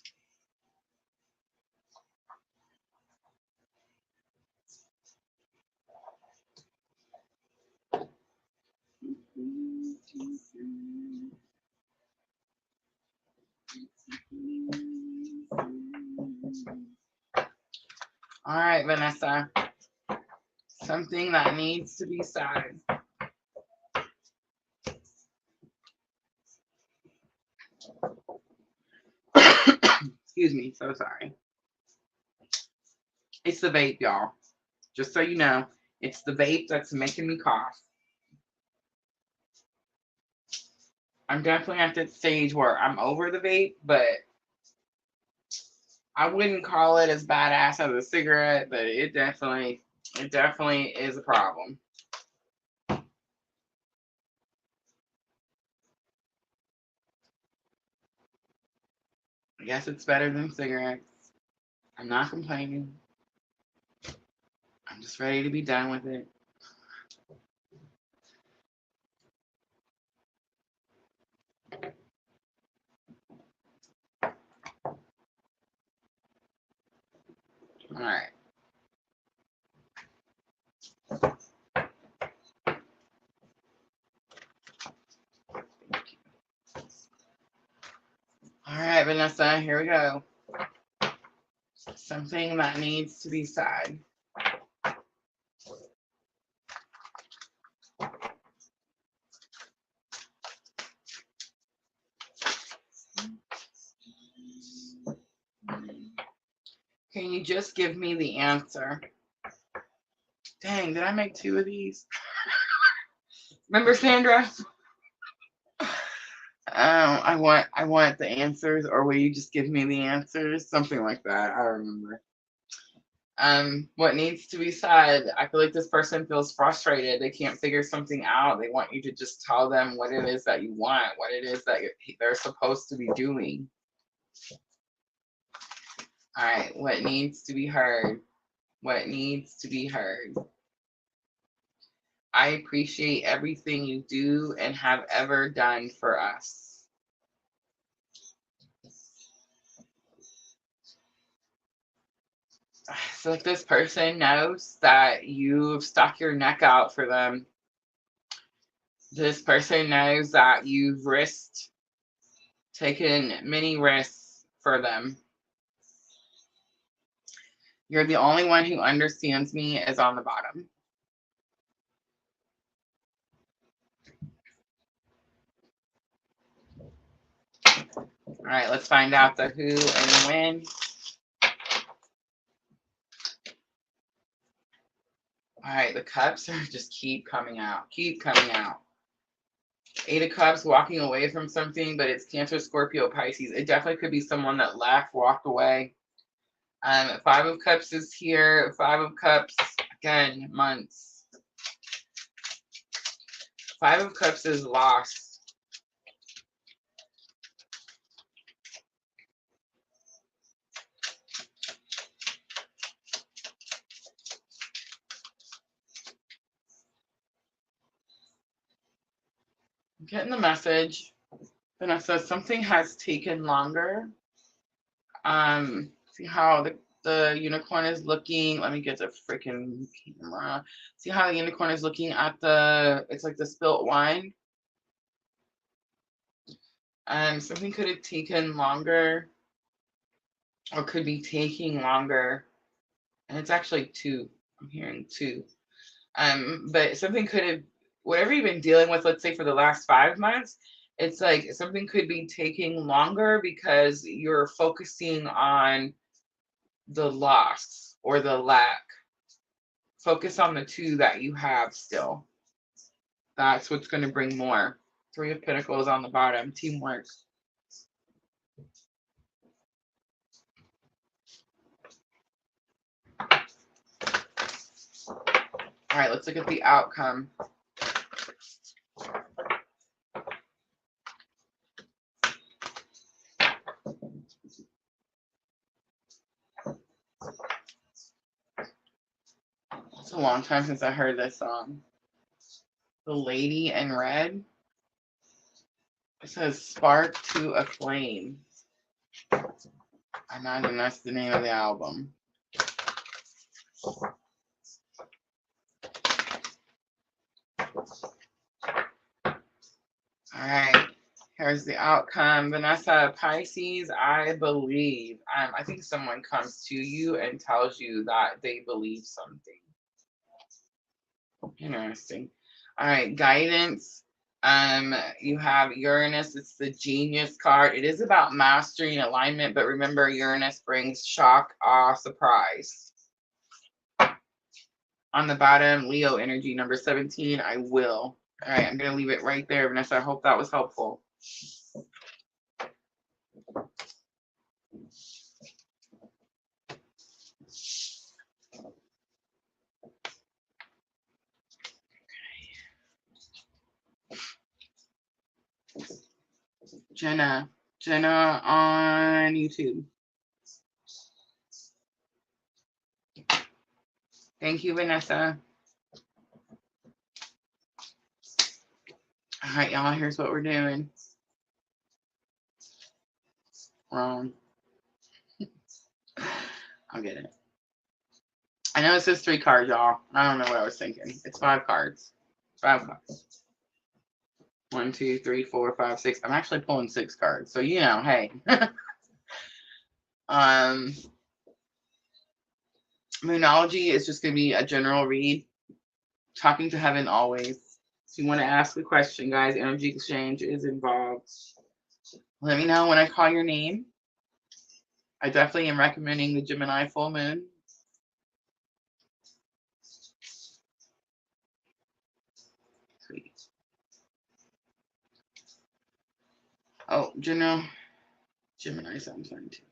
All right, Vanessa. Something that needs to be said. Excuse me, so sorry. It's the vape, y'all. Just so you know, it's the vape that's making me cough. I'm definitely at that stage where I'm over the vape, but I wouldn't call it as badass as a cigarette, but it definitely is a problem. I guess it's better than cigarettes. I'm not complaining. I'm just ready to be done with it. All right. All right, Vanessa, here we go. Something that needs to be said. Can you just give me the answer? Dang, did I make 2 of these? Remember, Sandra? I want the answers, or will you just give me the answers? Something like that. I remember. What needs to be said? I feel like this person feels frustrated. They can't figure something out. They want you to just tell them what it is that you want, what it is that they're supposed to be doing. All right, what needs to be heard? What needs to be heard? I appreciate everything you do and have ever done for us. So if this person knows that you've stuck your neck out for them, this person knows that you've taken many risks for them. You're the only one who understands me is on the bottom. All right, let's find out the who and when. All right, the cups are just keep coming out. Keep coming out. 8 of Cups, walking away from something, but it's Cancer, Scorpio, Pisces. It definitely could be someone that left, walked away. 5 of Cups is here. 5 of Cups, again, months. 5 of Cups is lost. I'm getting the message. Vanessa, something has taken longer. See how the unicorn is looking. Let me get the freaking camera. See how the unicorn is looking at it's like the spilt wine. Something could have taken longer or could be taking longer. And it's actually 2. I'm hearing 2. But something could have, whatever you've been dealing with, let's say for the last 5 months, it's like something could be taking longer because you're focusing on the loss or the lack. Focus on the 2 that you have still. That's what's going to bring more. 3 of Pentacles on the bottom, teamwork. All right, let's look at the outcome. It's a long time since I heard this song. The Lady in Red. It says Spark to a Flame. I imagine that's the name of the album. All right, here's the outcome. Vanessa, Pisces, I believe. I think someone comes to you and tells you that they believe something. Interesting. All right, guidance. You have Uranus. It's the Genius card. It is about mastering alignment, but remember, Uranus brings shock, awe, surprise. On the bottom, Leo energy, number 17, I will. All right, I'm going to leave it right there, Vanessa. I hope that was helpful. Jenna on YouTube. Thank you, Vanessa. All right, y'all, here's what we're doing. Wrong. I'll get it. I know it says 3 cards, y'all. I don't know what I was thinking. It's 5 cards. 5 cards. 1, 2, 3, 4, 5, 6. I'm actually pulling 6 cards. So, you know, hey. Moonology is just going to be a general read. Talking to heaven always. So you want to ask the question, guys. Energy exchange is involved. Let me know when I call your name. I definitely am recommending the Gemini full moon. Sweet. Oh, Gemini sounds fun too.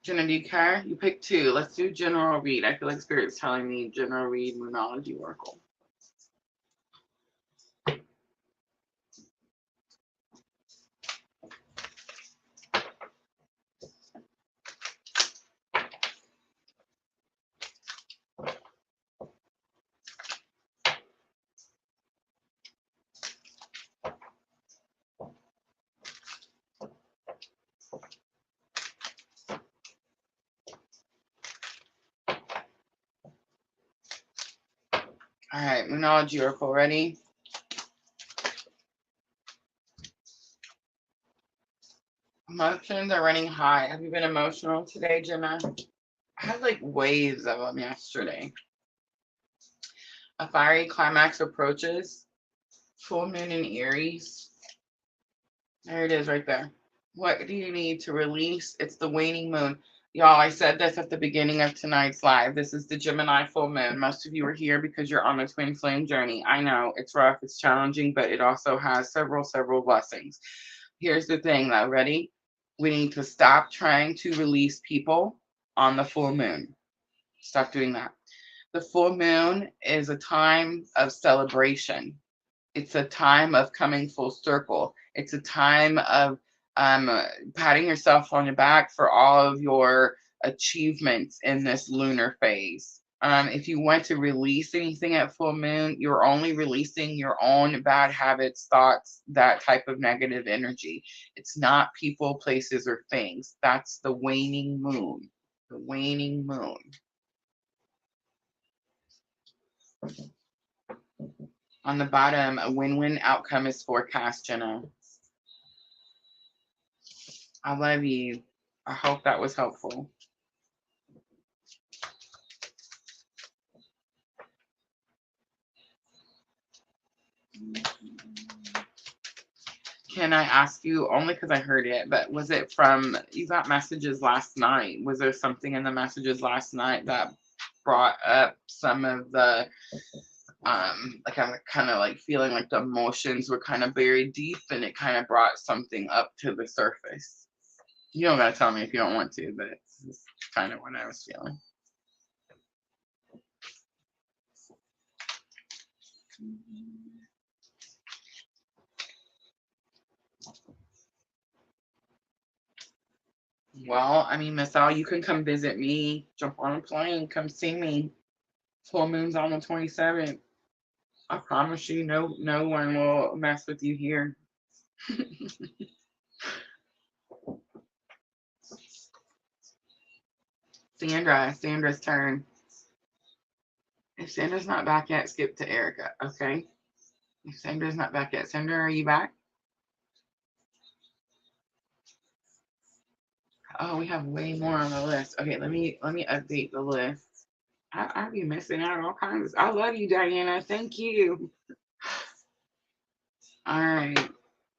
Jenna, do you care? You pick 2. Let's do general read. I feel like Spirit's telling me general read, Moonology, Oracle. All right, Moonology, Oracle, ready? Emotions are running high. Have you been emotional today, Jenna? I had like waves of them yesterday. A fiery climax approaches. Full moon in Aries. There it is right there. What do you need to release? It's the waning moon. Y'all, I said this at the beginning of tonight's live. This is the Gemini full moon. Most of you are here because you're on a twin flame journey. I know it's rough, it's challenging, but it also has several blessings. Here's the thing though, ready? We need to stop trying to release people on the full moon. Stop doing that. The full moon is a time of celebration. It's a time of coming full circle. It's a time of patting yourself on the back for all of your achievements in this lunar phase. If you want to release anything at full moon, you're only releasing your own bad habits, thoughts, that type of negative energy. It's not people, places, or things. That's the waning moon. The waning moon. On the bottom, a win-win outcome is forecast, Jenna. I love you. I hope that was helpful. Can I ask you, only because I heard it, but was it from, you got messages last night. Was there something in the messages last night that brought up some of the, like I'm kind of like feeling like the emotions were kind of buried deep and it kind of brought something up to the surface? You don't gotta tell me if you don't want to, but it's kind of what I was feeling. Well, I mean, Miss Al, you can come visit me, jump on a plane, come see me. Full moon's on the 27th. I promise you, no one will mess with you here. Sandra's turn. If Sandra's not back yet, skip to Erica, okay? If Sandra's not back yet, Sandra, are you back? Oh, we have way more on the list. Okay, let me update the list. I'll be missing out all kinds. I love you, Diana. Thank you. All right.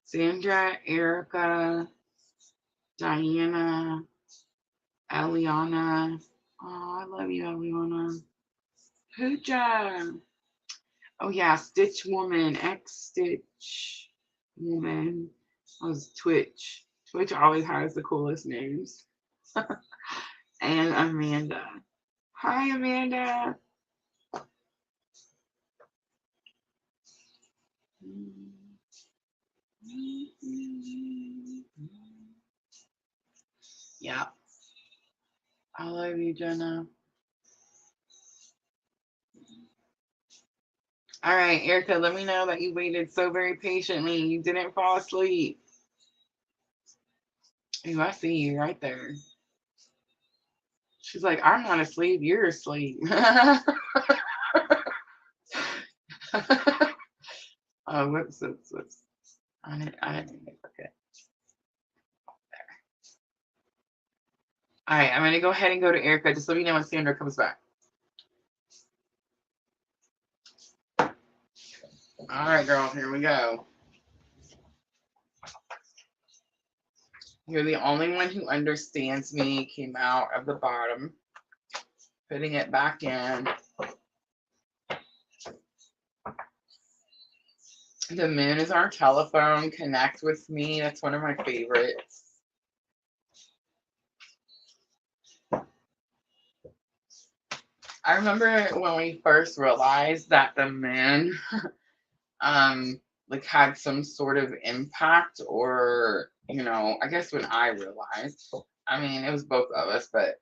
Sandra, Erica, Diana, Eliana. Oh, I love you, Eliana. Pooja. Oh, yeah. Stitch Woman. Stitch Woman. That was Twitch. Twitch always has the coolest names. And Amanda. Hi, Amanda. Yeah. I love you, Jenna. All right, Erica, let me know that you waited so very patiently. You didn't fall asleep. Ooh, I see you right there. She's like, I'm not asleep. You're asleep. Oh, whoops. I didn't make okay. All right, I'm going to go ahead and go to Erica. Just let me know when Sandra comes back. All right, girl, here we go. You're the only one who understands me. Came out of the bottom. Putting it back in. The moon is our telephone. Connect with me. That's one of my favorites. I remember when we first realized that the moon like had some sort of impact, or I guess when I realized, I mean, it was both of us, but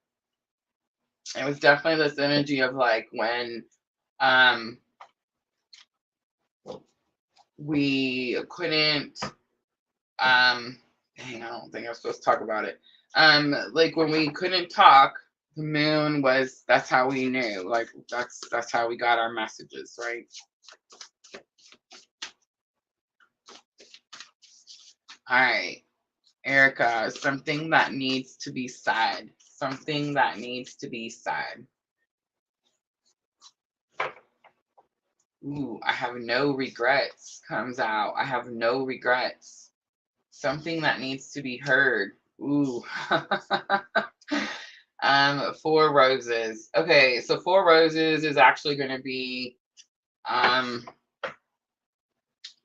it was definitely this energy of like when we couldn't dang, I don't think I was supposed to talk about it. Like when we couldn't talk, the moon was, that's how we knew, like that's how we got our messages, right? All right, Erica, something that needs to be said. something that needs to be said. Ooh, I have no regrets comes out. I have no regrets. Something that needs to be heard. Ooh. Four roses. Okay, so four roses is actually going to be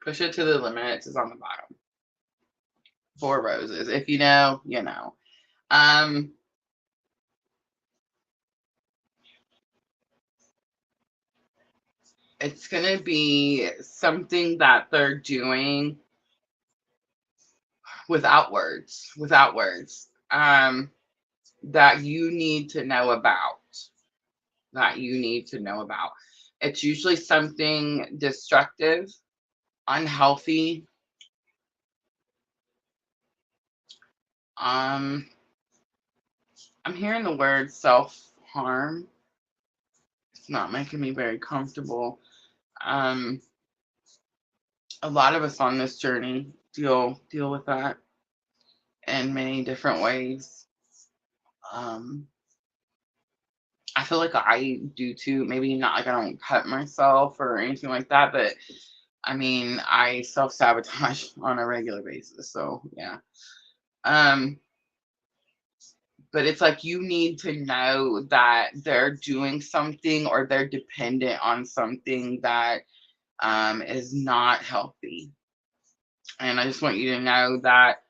push it to the limits is on the bottom. Four roses. If you know, you know. It's going to be something that they're doing without words, that you need to know about, It's usually something destructive, unhealthy. I'm hearing the word self-harm. It's not making me very comfortable. A lot of us on this journey deal with that in many different ways. I feel like I do too. Maybe not like I don't cut myself or anything like that, but I mean, I self-sabotage on a regular basis. So yeah. But it's like you need to know that they're doing something or they're dependent on something that is not healthy. And I just want you to know that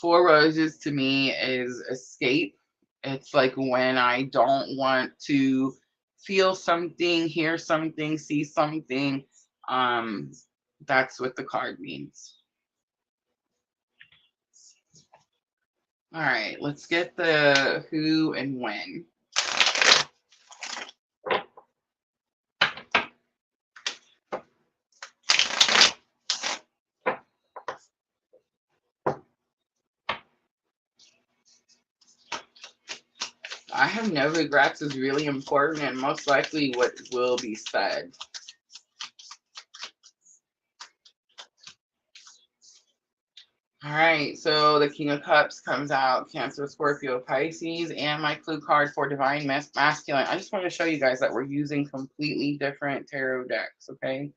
four roses to me is escape. It's like when I don't want to feel something, hear something, see something. That's what the card means. All right, let's get the who and when. I have no regrets is really important and most likely what will be said. All right, so the King of Cups comes out, Cancer, Scorpio, Pisces, and my clue card for Divine Masculine. I just want to show you guys that we're using completely different tarot decks, okay?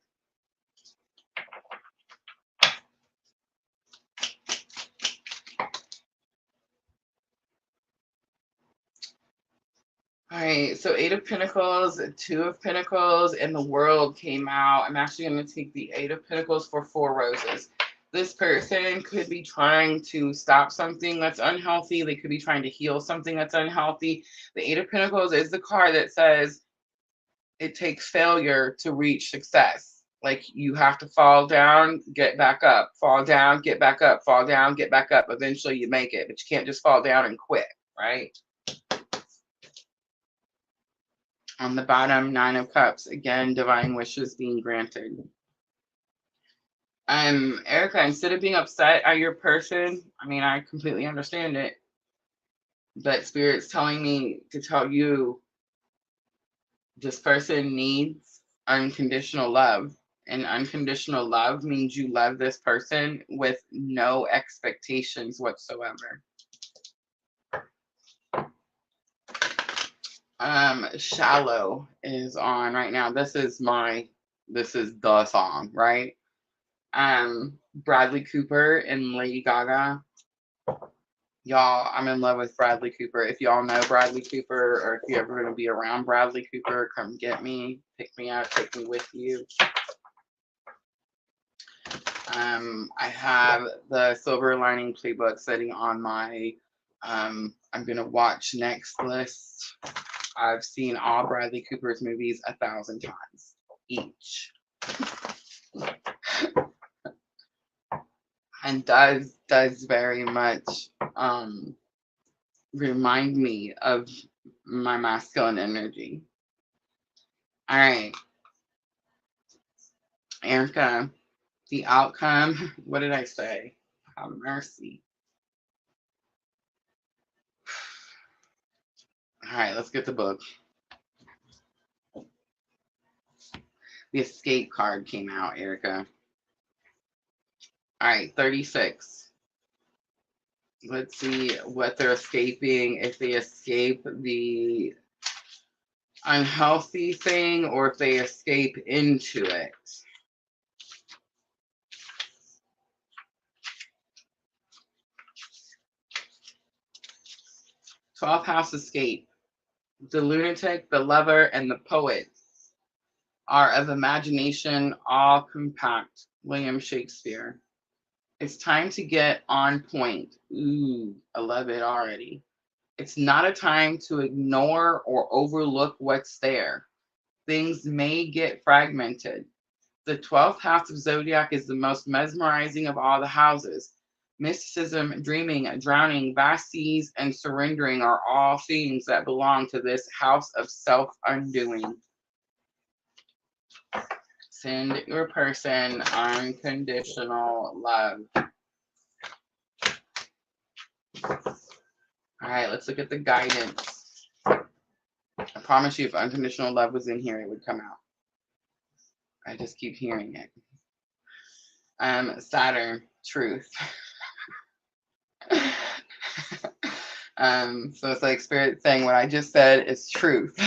All right, so Eight of Pentacles, Two of Pentacles, and the World came out. I'm actually going to take the Eight of Pentacles for four roses. This person could be trying to stop something that's unhealthy. They could be trying to heal something that's unhealthy. The Eight of Pentacles is the card that says it takes failure to reach success. Like you have to fall down, get back up, fall down, get back up, fall down, get back up. Eventually you make it, but you can't just fall down and quit, right? On the bottom, Nine of Cups. Again, divine wishes being granted. Erica, instead of being upset at your person, I mean, I completely understand it. But Spirit's telling me to tell you this person needs unconditional love. And unconditional love means you love this person with no expectations whatsoever. Shallow is on right now. This is the song, right? Bradley Cooper and Lady Gaga. Y'all, I'm in love with Bradley Cooper. If y'all know Bradley Cooper, or if you're ever going to be around Bradley Cooper, come get me, pick me up, take me with you. I have the Silver Lining Playbook sitting on my I'm going to watch next list. I've seen all Bradley Cooper's movies 1,000 times each. And does very much remind me of my masculine energy. All right, Erica, the outcome, what did I say? Have mercy. All right, let's get the book. The escape card came out, Erica. All right, 36. Let's see what they're escaping. If they escape the unhealthy thing or if they escape into it. 12th house escape. The lunatic, the lover, and the poet are of imagination, all compact. William Shakespeare. It's time to get on point. Ooh, I love it already. It's not a time to ignore or overlook what's there. Things may get fragmented. The 12th house of zodiac is the most mesmerizing of all the houses. Mysticism, dreaming, drowning, vast seas, and surrendering are all themes that belong to this house of self-undoing. Send your person unconditional love. All right, let's look at the guidance. I promise you, if unconditional love was in here, it would come out. I just keep hearing it. Saturn, truth. So it's like Spirit saying what I just said is truth.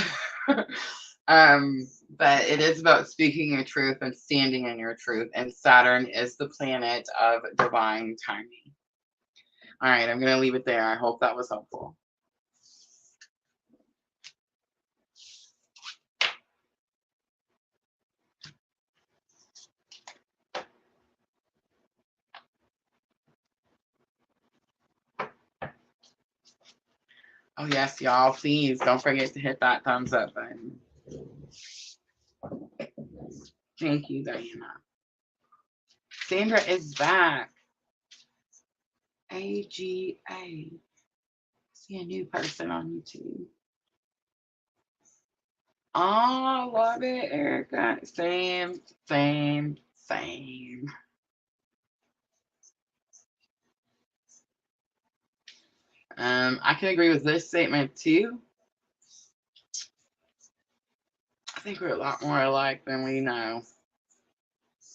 But it is about speaking your truth and standing in your truth. And Saturn is the planet of divine timing. All right, I'm going to leave it there. I hope that was helpful. Oh, yes, y'all, please don't forget to hit that thumbs up button. Thank you, Diana. Sandra is back. AGA. See a new person on YouTube. Oh, love it, Erica. Same. I can agree with this statement too. I think we're a lot more alike than we know.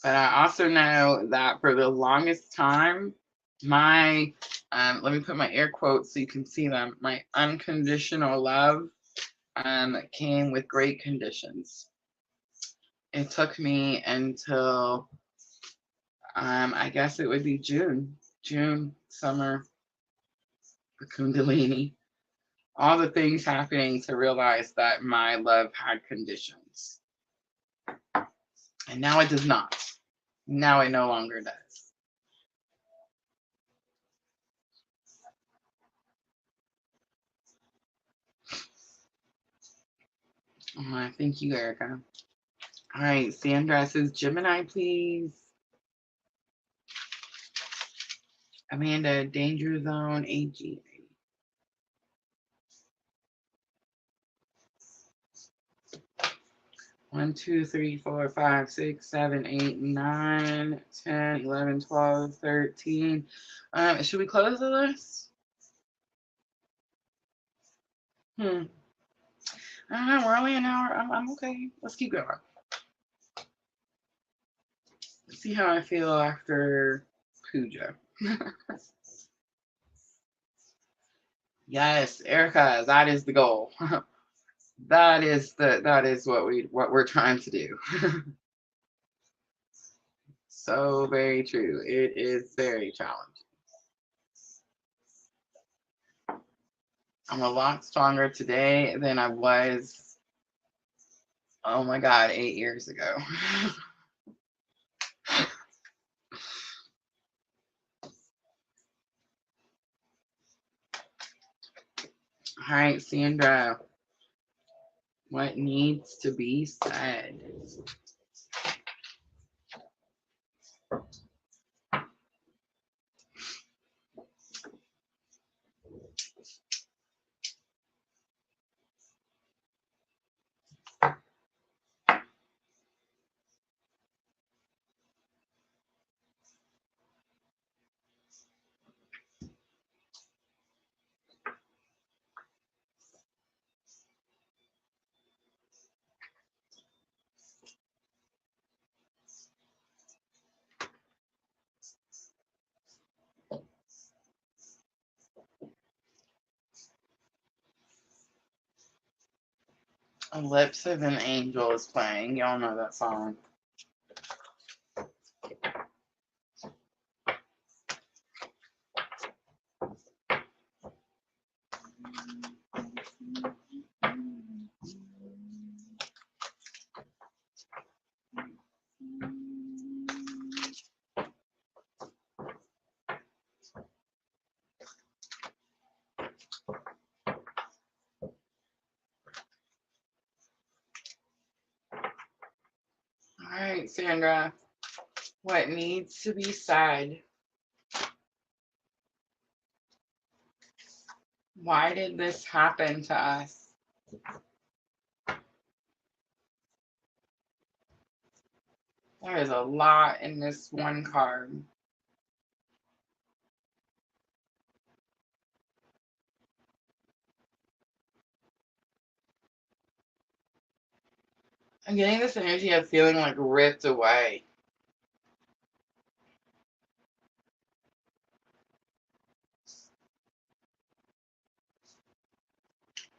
But I also know that for the longest time, my, let me put my air quotes so you can see them, my unconditional love came with great conditions. It took me until, I guess it would be June, summer, the Kundalini, all the things happening to realize that my love had conditions. And now it does not. Now it no longer does. Oh, thank you, Erica. All right, Sandra says Gemini, please. Amanda, Danger Zone, AGA. 1, 2, 3, 4, 5, 6, 7, 8, 9, 10, 11, 12, 13. Should we close the list? I don't know. We're only an hour. I'm okay. Let's keep going. Let's see how I feel after Puja. Yes, Erica, that is the goal. That is what we're trying to do. So very true. It is very challenging. I'm a lot stronger today than I was, oh my God, 8 years ago. All right, Sandra, what needs to be said? Lips of an Angel is playing. Y'all know that song. All right, Sandra. What needs to be said? Why did this happen to us? There is a lot in this one card. I'm getting this energy of feeling like ripped away.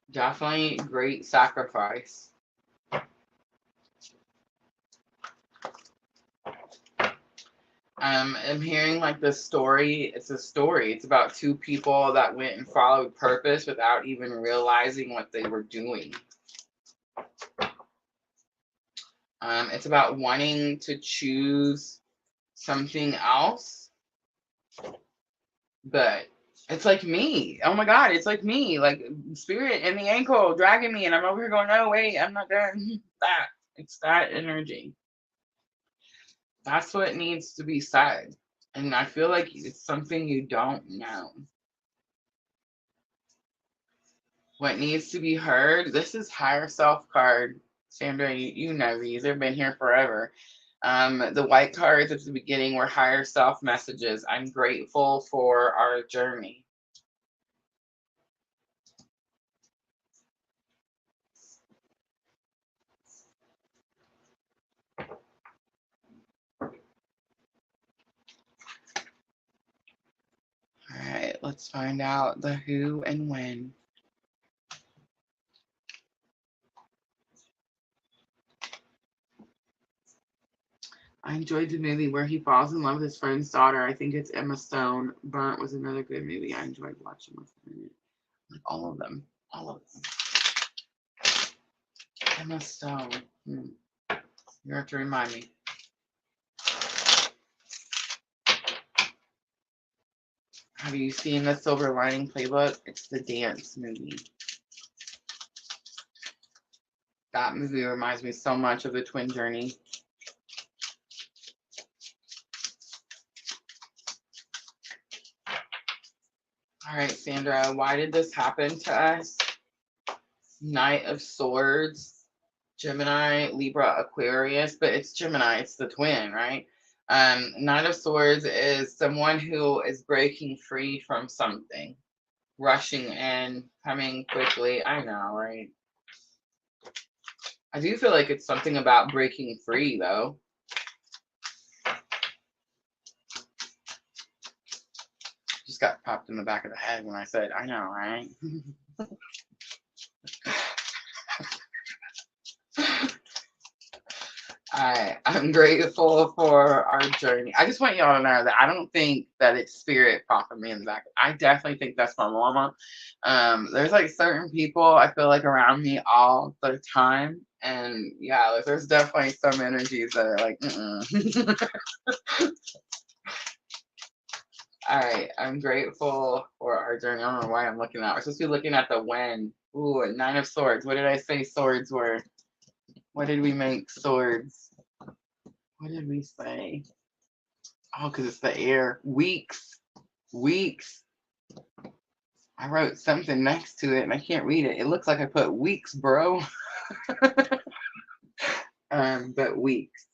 Definitely great sacrifice. I'm hearing like this story. It's a story. It's about two people that went and followed purpose without even realizing what they were doing. It's about wanting to choose something else, but it's like me. Oh my God, it's like me. Like spirit and the ankle dragging me, and I'm over here going, no, wait, I'm not done. That. It's that energy. That's what needs to be said. And I feel like it's something you don't know. What needs to be heard? This is higher self card. Sandra, you know these. They've been here forever. The white cards at the beginning were higher self messages. I'm grateful for our journey. All right, let's find out the who and when. I enjoyed the movie where he falls in love with his friend's daughter. I think it's Emma Stone. Burnt was another good movie. I enjoyed watching with him. Like all of them. All of them. Emma Stone. You have to remind me. Have you seen the Silver Lining Playbook? It's the dance movie. That movie reminds me so much of the twin journey. All right, Sandra, why did this happen to us? Knight of Swords, Gemini, Libra, Aquarius, but it's Gemini, it's the twin, right? Knight of Swords is someone who is breaking free from something, rushing in, coming quickly. I know, right? I do feel like it's something about breaking free, though. Just got popped in the back of the head when I said, I know, right? I'm grateful for our journey. I just want y'all to know that I don't think that it's spirit popping me in the back. I definitely think that's my mama. There's like certain people I feel like around me all the time. And yeah, like, there's definitely some energies that are like, All right, I'm grateful for our journey. I don't know why I'm looking at. We're supposed to be looking at the when. Ooh, Nine of Swords. What did I say swords were? What did we make swords? What did we say? Oh, because it's the air. Weeks. Weeks. I wrote something next to it and I can't read it. It looks like I put weeks, bro. But weeks.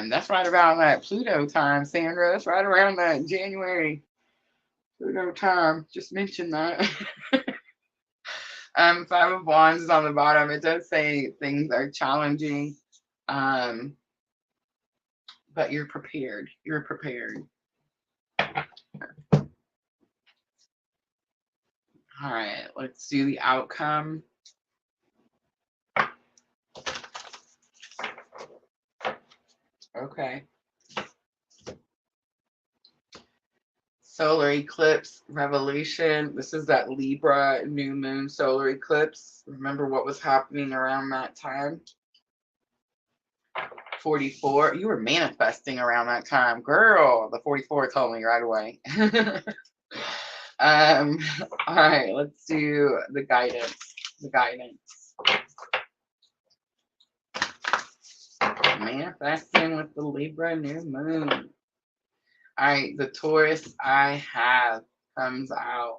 That's right around that Pluto time, Sandra. That's right around that January Pluto time. Just mention that. Five of Wands is on the bottom. It does say things are challenging, but you're prepared. You're prepared. All right, let's do the outcome. Okay. Solar eclipse revelation. This is that Libra new moon solar eclipse. Remember what was happening around that time? 44. You were manifesting around that time, girl. The 44 told me right away. All right, let's do the guidance. The guidance. Manifesting with the Libra new moon. All right, the Taurus I have comes out.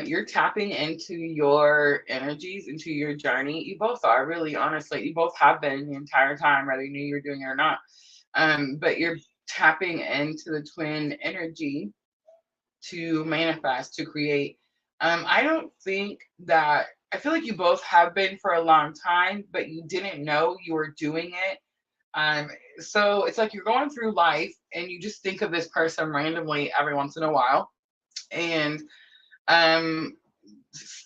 You're tapping into your energies, into your journey. You both are, really, honestly. You both have been the entire time, whether you knew you were doing it or not. But you're tapping into the twin energy to manifest, to create. I don't think that, I feel like you both have been for a long time, but you didn't know you were doing it. So it's like you're going through life and you just think of this person randomly every once in a while. And um,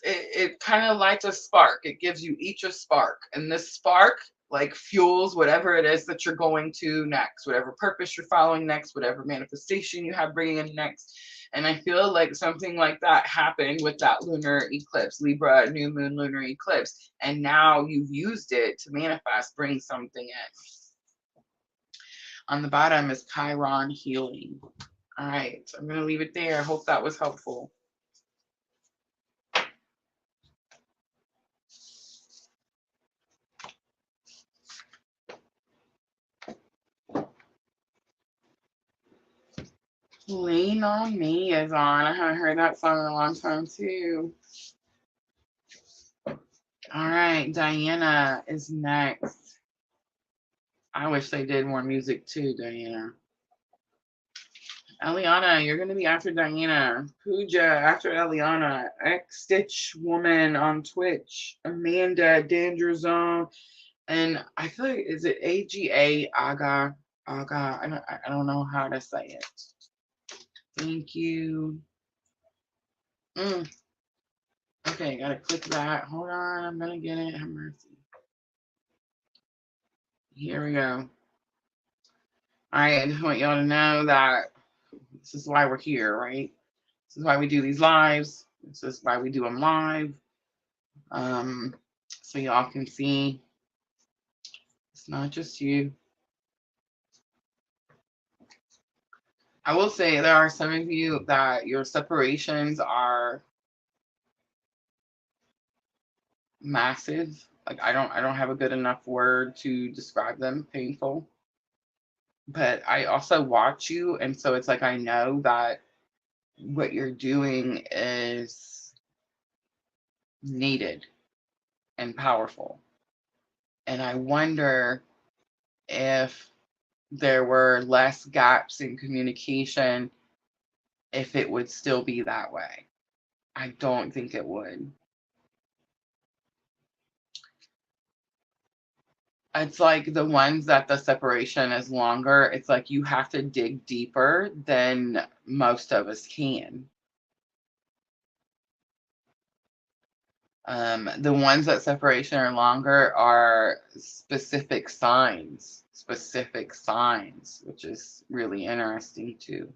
it kind of lights a spark. It gives you each a spark. And this spark like fuels whatever it is that you're going to next, whatever purpose you're following next, whatever manifestation you have bringing in next. And I feel like something like that happened with that lunar eclipse, Libra new moon lunar eclipse. And now you've used it to manifest, bring something in. On the bottom is Chiron healing. All right, so I'm going to leave it there. I hope that was helpful. Lean on Me is on. I haven't heard that song in a long time too. All right, Diana is next. I wish they did more music too, Diana. Eliana, you're going to be after Diana. Pooja after Eliana. X Stitch Woman on Twitch. Amanda, Danger Zone. And I feel like, is it AGA? Aga? Aga? I don't know how to say it. Thank you. Okay, gotta click that. Hold on, I'm gonna get it. Have mercy. Here we go. All right, I just want y'all to know that this is why we're here, right? This is why we do these lives. This is why we do them live. So y'all can see it's not just you. I will say there are some of you that your separations are massive. Like I don't have a good enough word to describe them. Painful. But I also watch you, and so it's like I know that what you're doing is needed and powerful. And I wonder if there were less gaps in communication, if it would still be that way. I don't think it would. It's like the ones that the separation is longer, it's like you have to dig deeper than most of us can. The ones that separation are longer are specific signs, which is really interesting too.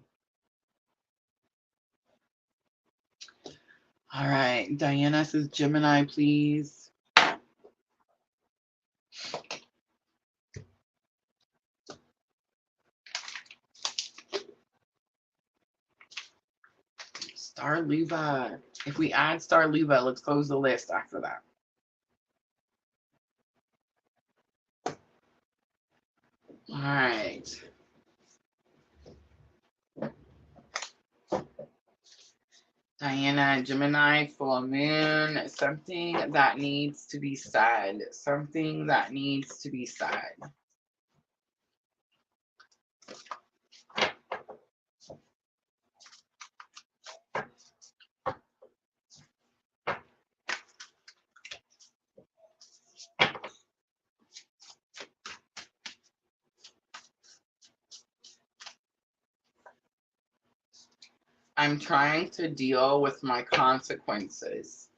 All right, Diana says Gemini, please. Star Luba. If we add Star Luba, let's close the list after that. All right. Diana, Gemini, full moon, something that needs to be said. Something that needs to be said. I'm trying to deal with my consequences.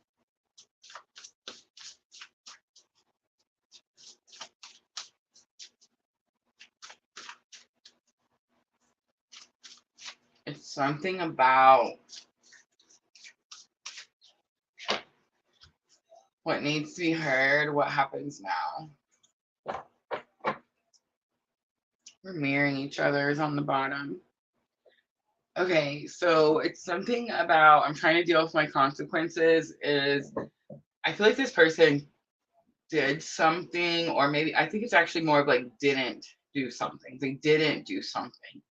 It's something about what needs to be heard, what happens now. We're mirroring each other's on the bottom. Okay, so it's something about I'm trying to deal with my consequences is I feel like this person did something, or maybe I think it's actually more of like didn't do something. They didn't do something.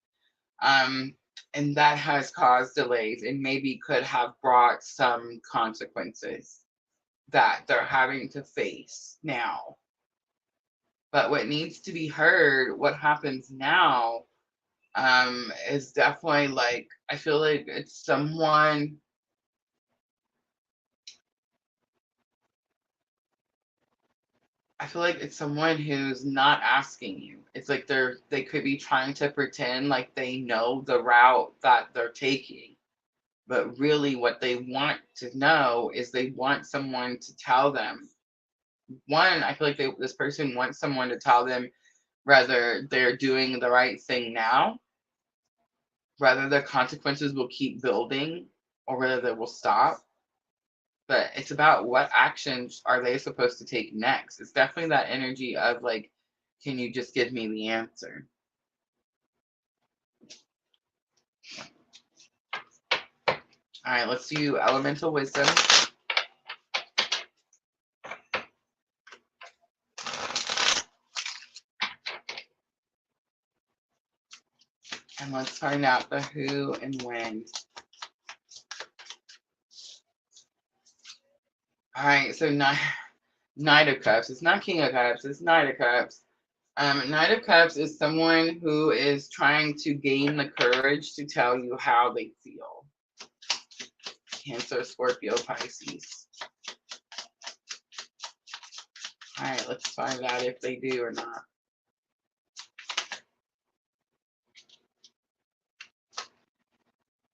And that has caused delays and maybe could have brought some consequences that they're having to face now. But what needs to be heard, what happens now, is definitely like I feel like it's someone. I feel like it's someone who's not asking you. It's like they could be trying to pretend like they know the route that they're taking. But really what they want to know is they want someone to tell them. One, I feel like this person wants someone to tell them whether they're doing the right thing now, whether the consequences will keep building, or whether they will stop. But it's about what actions are they supposed to take next. It's definitely that energy of like, can you just give me the answer? All right, let's do elemental wisdom. And let's find out the who and when. All right, so Knight of Cups. It's not King of Cups, it's Knight of Cups. Knight of Cups is someone who is trying to gain the courage to tell you how they feel. Cancer, Scorpio, Pisces. All right, let's find out if they do or not.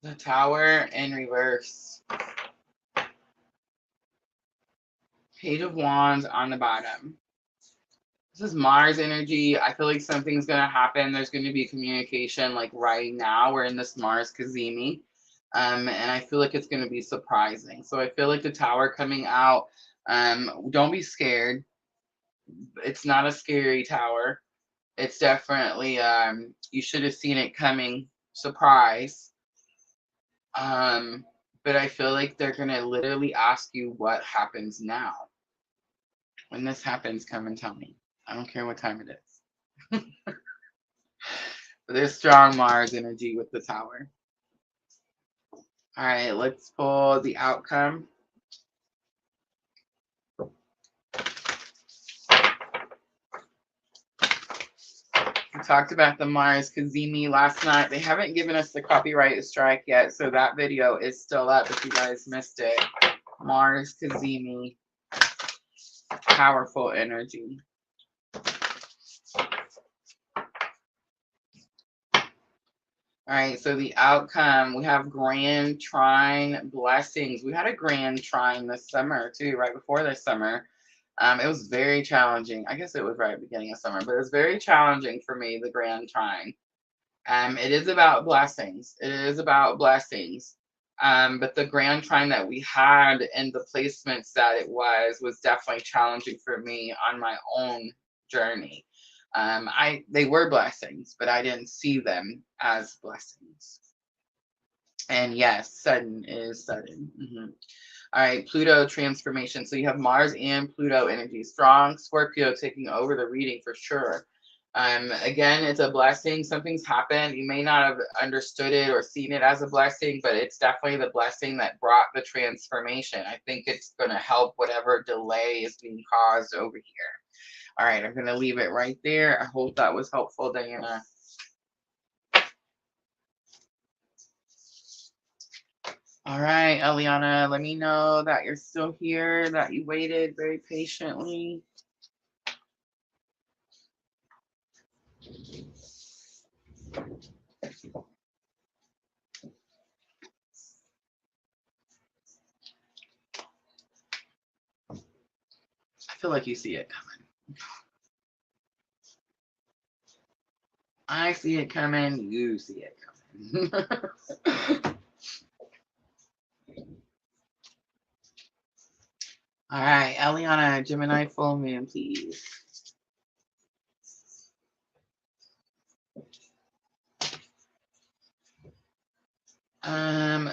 The Tower in reverse. Page of Wands on the bottom. This is Mars energy. I feel like something's going to happen. There's going to be communication like right now. We're in this Mars Cazimi. And I feel like it's going to be surprising. So I feel like the Tower coming out. Don't be scared. It's not a scary tower. It's definitely, you should have seen it coming. Surprise. But I feel like they're going to literally ask you what happens now. When this happens, come and tell me. I don't care what time it is. But there's strong Mars energy with the Tower. All right, let's pull the outcome. We talked about the Mars Cazimi last night. They haven't given us the copyright strike yet, so that video is still up if you guys missed it. Mars Cazimi, powerful energy. All right, so the outcome, we have grand trine blessings. We had a grand trine this summer too, right before this summer. It was very challenging. I guess it was right at the beginning of summer, but it was very challenging for me, the grand trine. It is about blessings. It is about blessings. But the grand trine that we had and the placements that it was definitely challenging for me on my own journey. They were blessings, but I didn't see them as blessings. And yes, sudden is sudden. All right, Pluto transformation. So you have Mars and Pluto energy. Strong Scorpio taking over the reading for sure. Again, it's a blessing. Something's happened. You may not have understood it or seen it as a blessing, but it's definitely the blessing that brought the transformation. I think it's going to help whatever delay is being caused over here. All right, I'm going to leave it right there. I hope that was helpful, Diana. All right, Eliana, let me know that you're still here, that you waited very patiently. feel like you see it coming. I see it coming. You see it coming. All right, Eliana, Gemini full moon, please.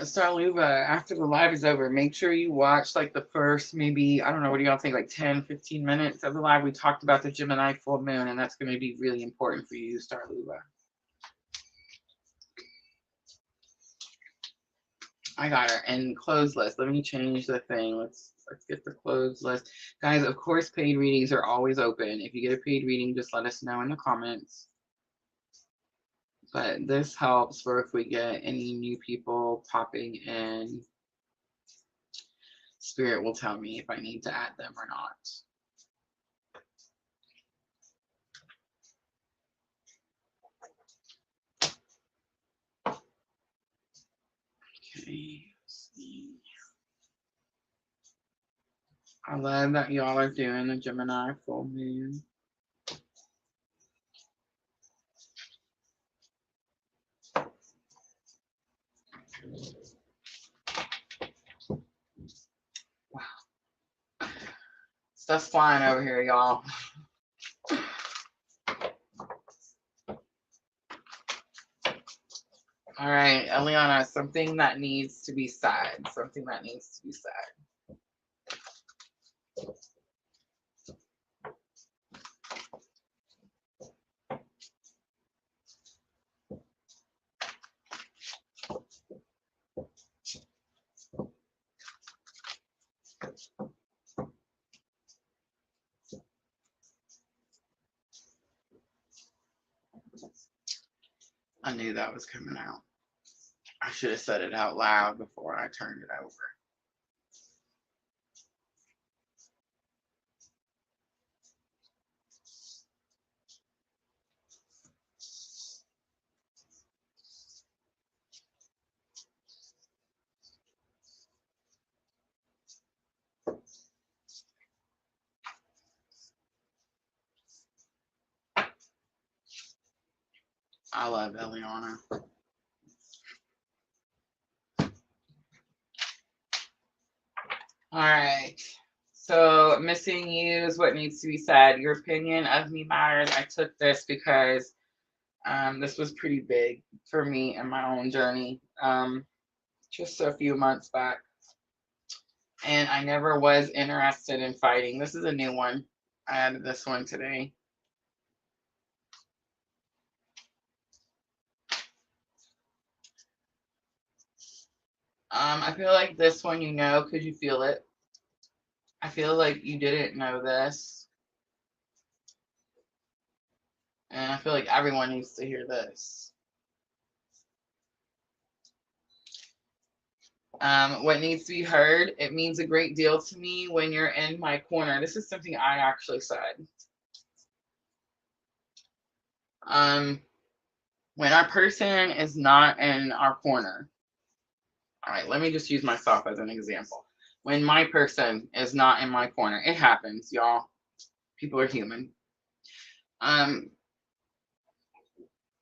Starluva, after the live is over, make sure you watch like the first, maybe, I don't know, what do y'all think, like 10, 15 minutes of the live. We talked about the Gemini full moon, and that's going to be really important for you, Starluva. I got her. And closed list. Let me change the thing. Let's get the closed list. Guys, of course, paid readings are always open. If you get a paid reading, just let us know in the comments. But this helps for if we get any new people popping in. Spirit will tell me if I need to add them or not. Okay, let's see. I love that y'all are doing the Gemini full moon. Wow. Stuff's flying over here, y'all. All right, Eliana, something that needs to be said. Something that needs to be said. I knew that was coming out. I should have said it out loud before I turned it over. I love Eliana. All right. So missing you is what needs to be said. Your opinion of me matters. I took this because this was pretty big for me in my own journey just a few months back. And I never was interested in fighting. This is a new one. I added this one today. I feel like this one you know because you feel it. I feel like you didn't know this. And I feel like everyone needs to hear this. What needs to be heard, it means a great deal to me when you're in my corner. This is something I actually said. When our person is not in our corner. All right, let me just use myself as an example. When my person is not in my corner, it happens, y'all. People are human.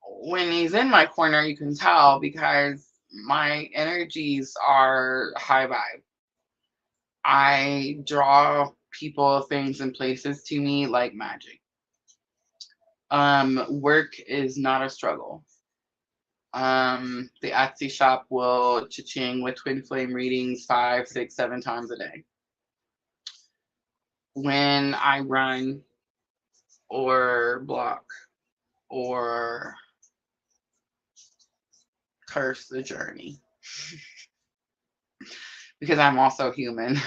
When he's in my corner, you can tell because my energies are high vibe. I draw people, things, and places to me like magic. Work is not a struggle. The Etsy shop will cha-ching with twin flame readings 5, 6, 7 times a day. When I run or block or curse the journey, because I'm also human.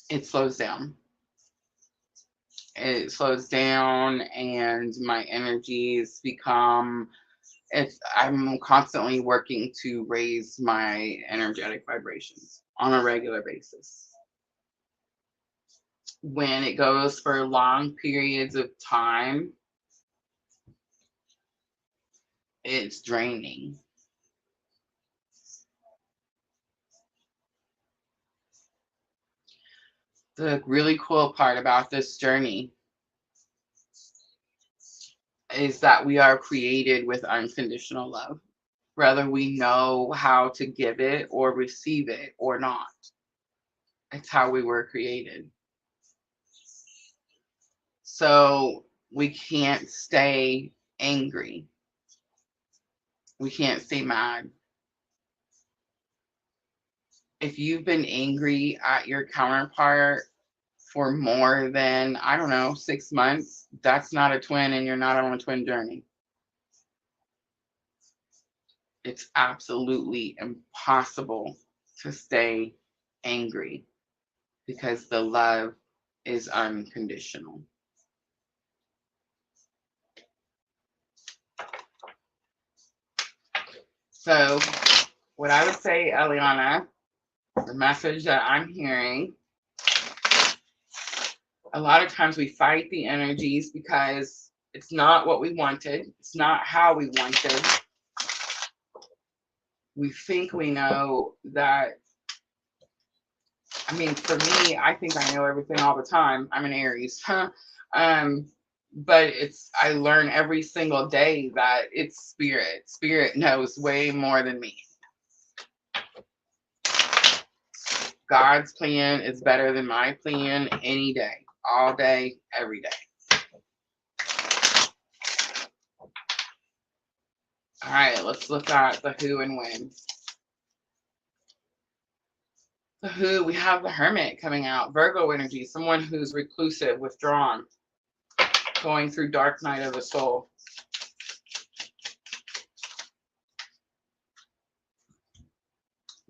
It slows down. It slows down and my energies become, I'm constantly working to raise my energetic vibrations on a regular basis. When it goes for long periods of time, it's draining. The really cool part about this journey is that we are created with unconditional love, whether we know how to give it or receive it or not. It's how we were created. So we can't stay angry. We can't stay mad. If you've been angry at your counterpart for more than, I don't know, 6 months, that's not a twin and you're not on a twin journey. It's absolutely impossible to stay angry because the love is unconditional. So what I would say, Eliana, the message that I'm hearing, a lot of times we fight the energies because it's not what we wanted. It's not how we wanted. We think we know that. I mean, for me, I think I know everything all the time. I'm an Aries. But I learn every single day that it's spirit. Spirit knows way more than me. God's plan is better than my plan any day, all day, every day. All right, let's look at the who and when. The who, we have the Hermit coming out. Virgo energy, someone who's reclusive, withdrawn, going through dark night of the soul.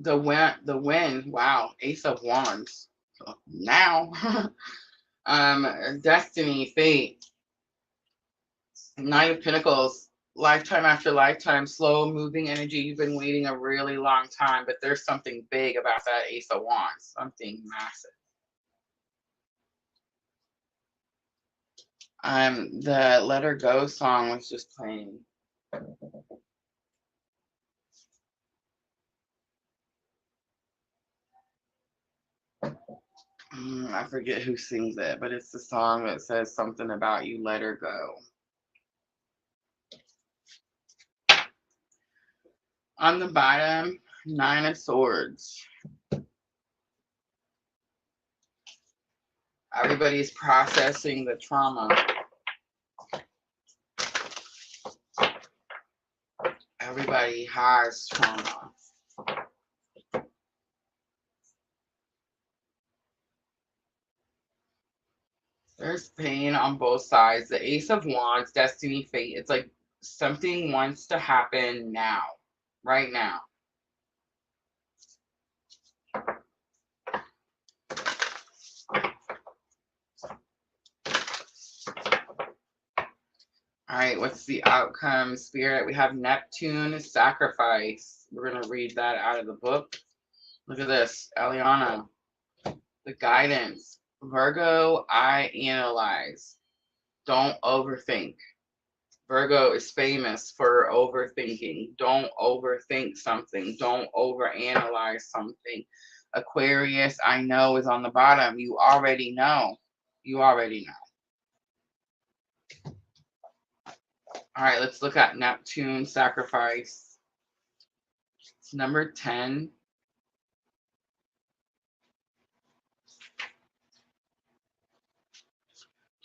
The wind, wow, Ace of Wands. Now, destiny, fate, Knight of Pentacles, lifetime after lifetime, slow moving energy. You've been waiting a really long time, but there's something big about that Ace of Wands, something massive. The Let Her Go song was just playing. I forget who sings it, but it's the song that says something about you let her go. On the bottom, Nine of Swords. Everybody's processing the trauma. Everybody has trauma. There's pain on both sides. The Ace of Wands, destiny, fate. It's like something wants to happen now, right now. All right, what's the outcome, Spirit? We have Neptune, sacrifice. We're going to read that out of the book. Look at this, Eliana. The guidance. Virgo, I analyze. Don't overthink. Virgo is famous for overthinking. Don't overthink something. Don't overanalyze something. Aquarius, I know, is on the bottom. You already know. You already know. All right, let's look at Neptune, sacrifice. It's number 10.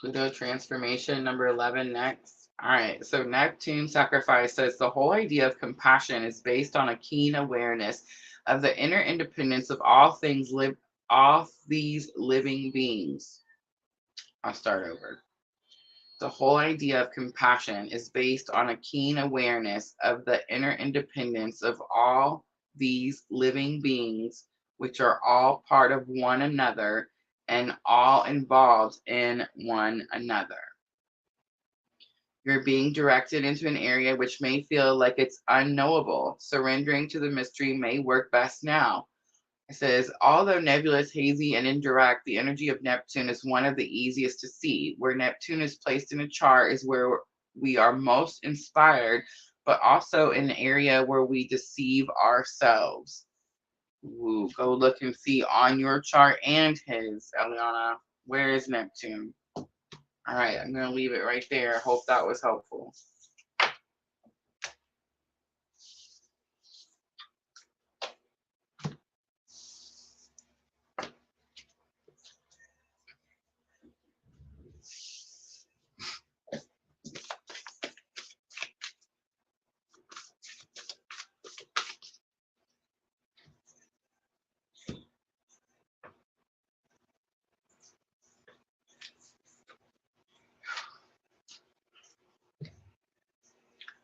Pluto transformation, number 11 next. All right, so Neptune sacrifice says the whole idea of compassion is based on a keen awareness of the inner independence of all these living beings. I'll start over. The whole idea of compassion is based on a keen awareness of the inner independence of all these living beings, which are all part of one another and all involved in one another. You're being directed into an area which may feel like it's unknowable. Surrendering to the mystery may work best now. It says, although nebulous, hazy, and indirect, the energy of Neptune is one of the easiest to see. Where Neptune is placed in a chart is where we are most inspired, but also an area where we deceive ourselves. Ooh, go look and see on your chart and his, Eliana. Where is Neptune? All right, I'm going to leave it right there. Hope that was helpful.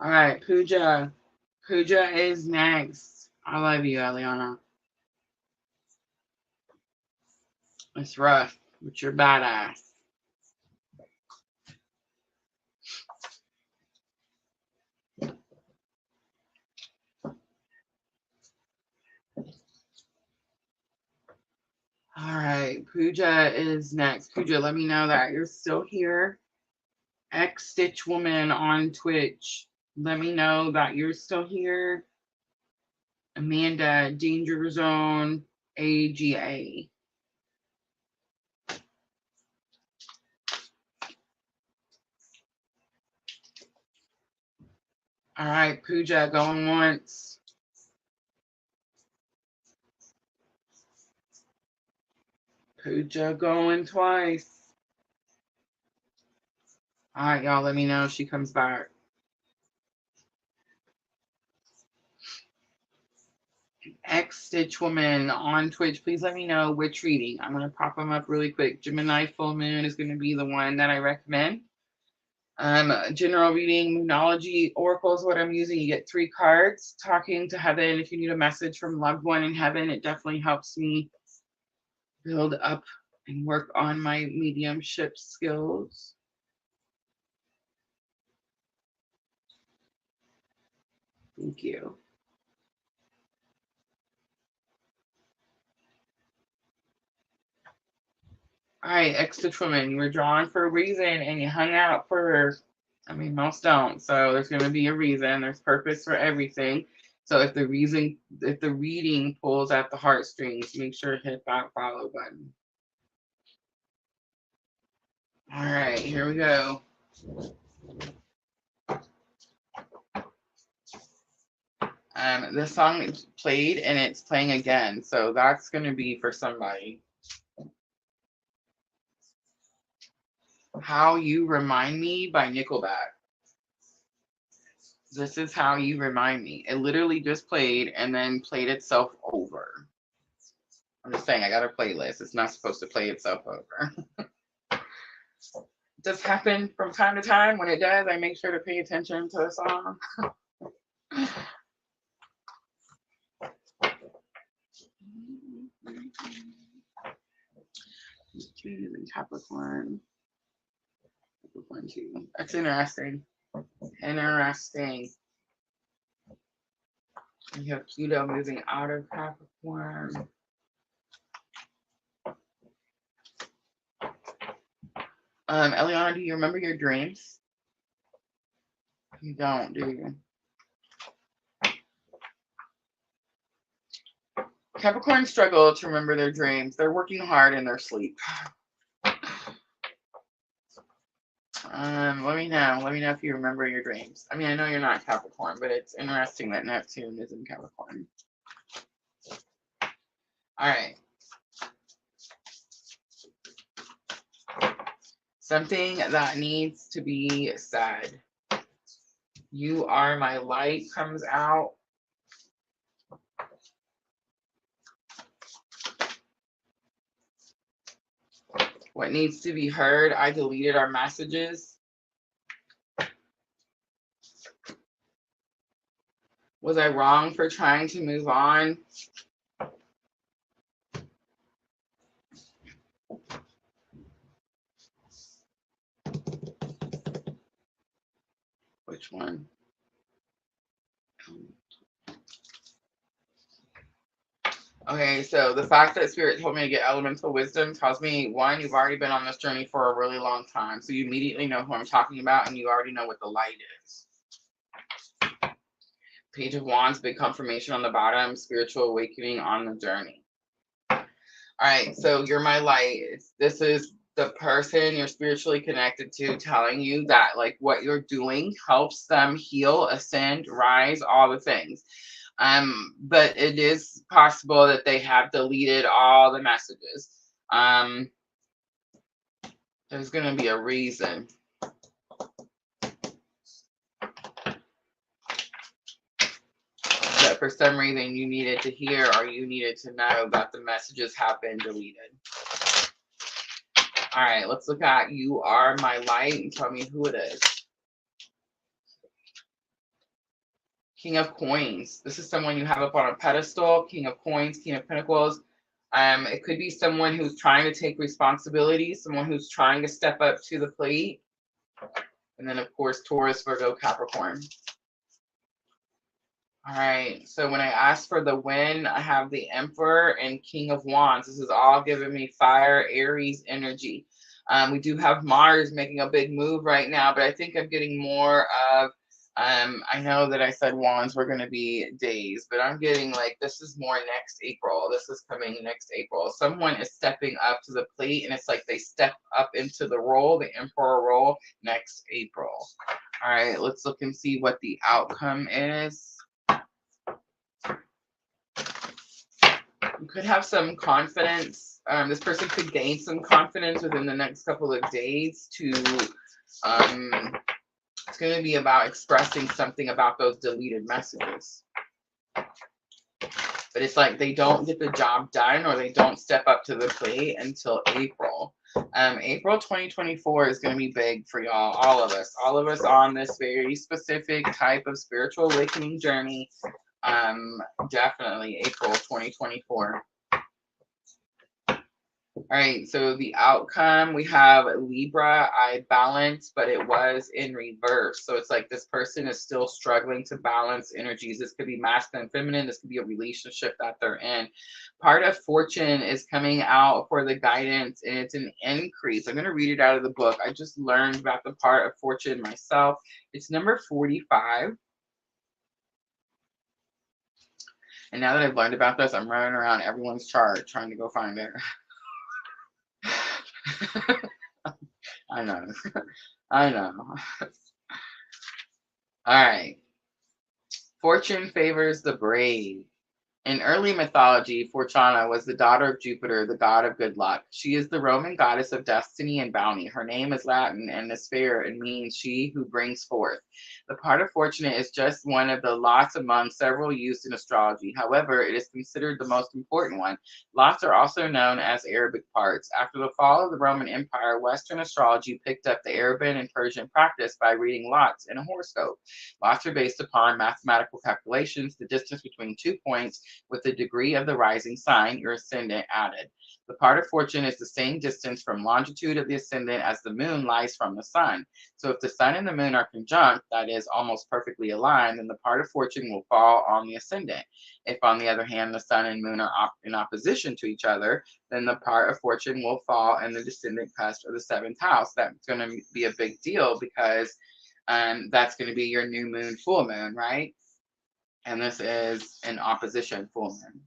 All right, Pooja. Pooja is next. I love you, Eliana. It's rough, but you're badass. All right, Pooja is next. Pooja, let me know that you're still here. X Stitch Woman on Twitch. Let me know that you're still here. Amanda, Danger Zone, AGA. All right, Pooja, going once. Pooja going twice. All right, y'all, let me know if she comes back. X Stitch Woman on Twitch, please let me know which reading. I'm going to pop them up really quick. Gemini Full Moon is going to be the one that I recommend. General reading, Moonology, Oracle is what I'm using. You get 3 cards. Talking to Heaven. If you need a message from loved one in heaven, it definitely helps me build up and work on my mediumship skills. Thank you. All right, Extra Woman, you were drawn for a reason and you hung out for, I mean, most don't. So there's going to be a reason. There's purpose for everything. So if the reading pulls at the heartstrings, make sure to hit that follow button. All right, here we go. This song is played and it's playing again. So that's going to be for somebody. How You Remind Me by Nickelback. This is How You Remind Me. It literally just played and then played itself over. I'm just saying, I got a playlist. It's not supposed to play itself over. It does happen from time to time. When it does, I make sure to pay attention to the song. Capricorn. Capricorn too. That's interesting. Interesting. You have Pluto moving out of Capricorn. Eliana, do you remember your dreams? You don't, do you? Capricorn struggle to remember their dreams. They're working hard in their sleep. Let me know. Let me know if you remember your dreams. I mean, I know you're not Capricorn, but it's interesting that Neptune is in Capricorn. All right. Something that needs to be said. You Are My Light comes out. What needs to be heard? I deleted our messages. Was I wrong for trying to move on? Which one? Okay, so the fact that Spirit told me to get elemental wisdom tells me, one, you've already been on this journey for a really long time. So you immediately know who I'm talking about and you already know what the light is. Page of Wands, big confirmation on the bottom, spiritual awakening on the journey. All right, so you're my light. This is the person you're spiritually connected to telling you that like what you're doing helps them heal, ascend, rise, all the things. But it is possible that they have deleted all the messages. There's going to be a reason. That for some reason you needed to hear or you needed to know that the messages have been deleted. All right, let's look at You Are My Light and tell me who it is. King of Coins. This is someone you have up on a pedestal. King of Coins, King of Pentacles. It could be someone who's trying to take responsibility, someone who's trying to step up to the plate. And then, of course, Taurus, Virgo, Capricorn. All right, so when I ask for the win, I have the Emperor and King of Wands. This is all giving me fire, Aries energy. We do have Mars making a big move right now, but I think I'm getting more of, I know that I said Wands were going to be days, but I'm getting like, this is more next April. This is coming next April. Someone is stepping up to the plate, and it's like they step up into the role, the Emperor role, next April. All right, let's look and see what the outcome is. You could have some confidence. This person could gain some confidence within the next couple of days to, it's going to be about expressing something about those deleted messages. But it's like they don't get the job done or they don't step up to the plate until April. April 2024 is going to be big for y'all, all of us on this very specific type of spiritual awakening journey. Definitely April 2024. All right, so the outcome, we have Libra, I balance, but it was in reverse. So it's like this person is still struggling to balance energies. This could be masculine, feminine. This could be a relationship that they're in. Part of fortune is coming out for the guidance, and it's an increase. I'm going to read it out of the book. I just learned about the part of fortune myself. It's number 45. And now that I've learned about this, I'm running around everyone's chart trying to go find it. I know. I know. All right. Fortune favors the brave. In early mythology, Fortuna was the daughter of Jupiter, the god of good luck. She is the Roman goddess of destiny and bounty. Her name is Latin and is fair and means she who brings forth. The part of fortunate is just one of the lots among several used in astrology. However, it is considered the most important one. Lots are also known as Arabic parts. After the fall of the Roman Empire, Western astrology picked up the Arabian and Persian practice by reading lots in a horoscope. Lots are based upon mathematical calculations, the distance between 2 points, with the degree of the rising sign, your ascendant, added. The part of fortune is the same distance from longitude of the ascendant as the moon lies from the sun. So if the sun and the moon are conjunct, that is almost perfectly aligned, then the part of fortune will fall on the ascendant. If, on the other hand, the sun and moon are in opposition to each other, then the part of fortune will fall in the descendant cusp of the 7th house. That's going to be a big deal because that's going to be your new moon, full moon, right? And this is an opposition full moon.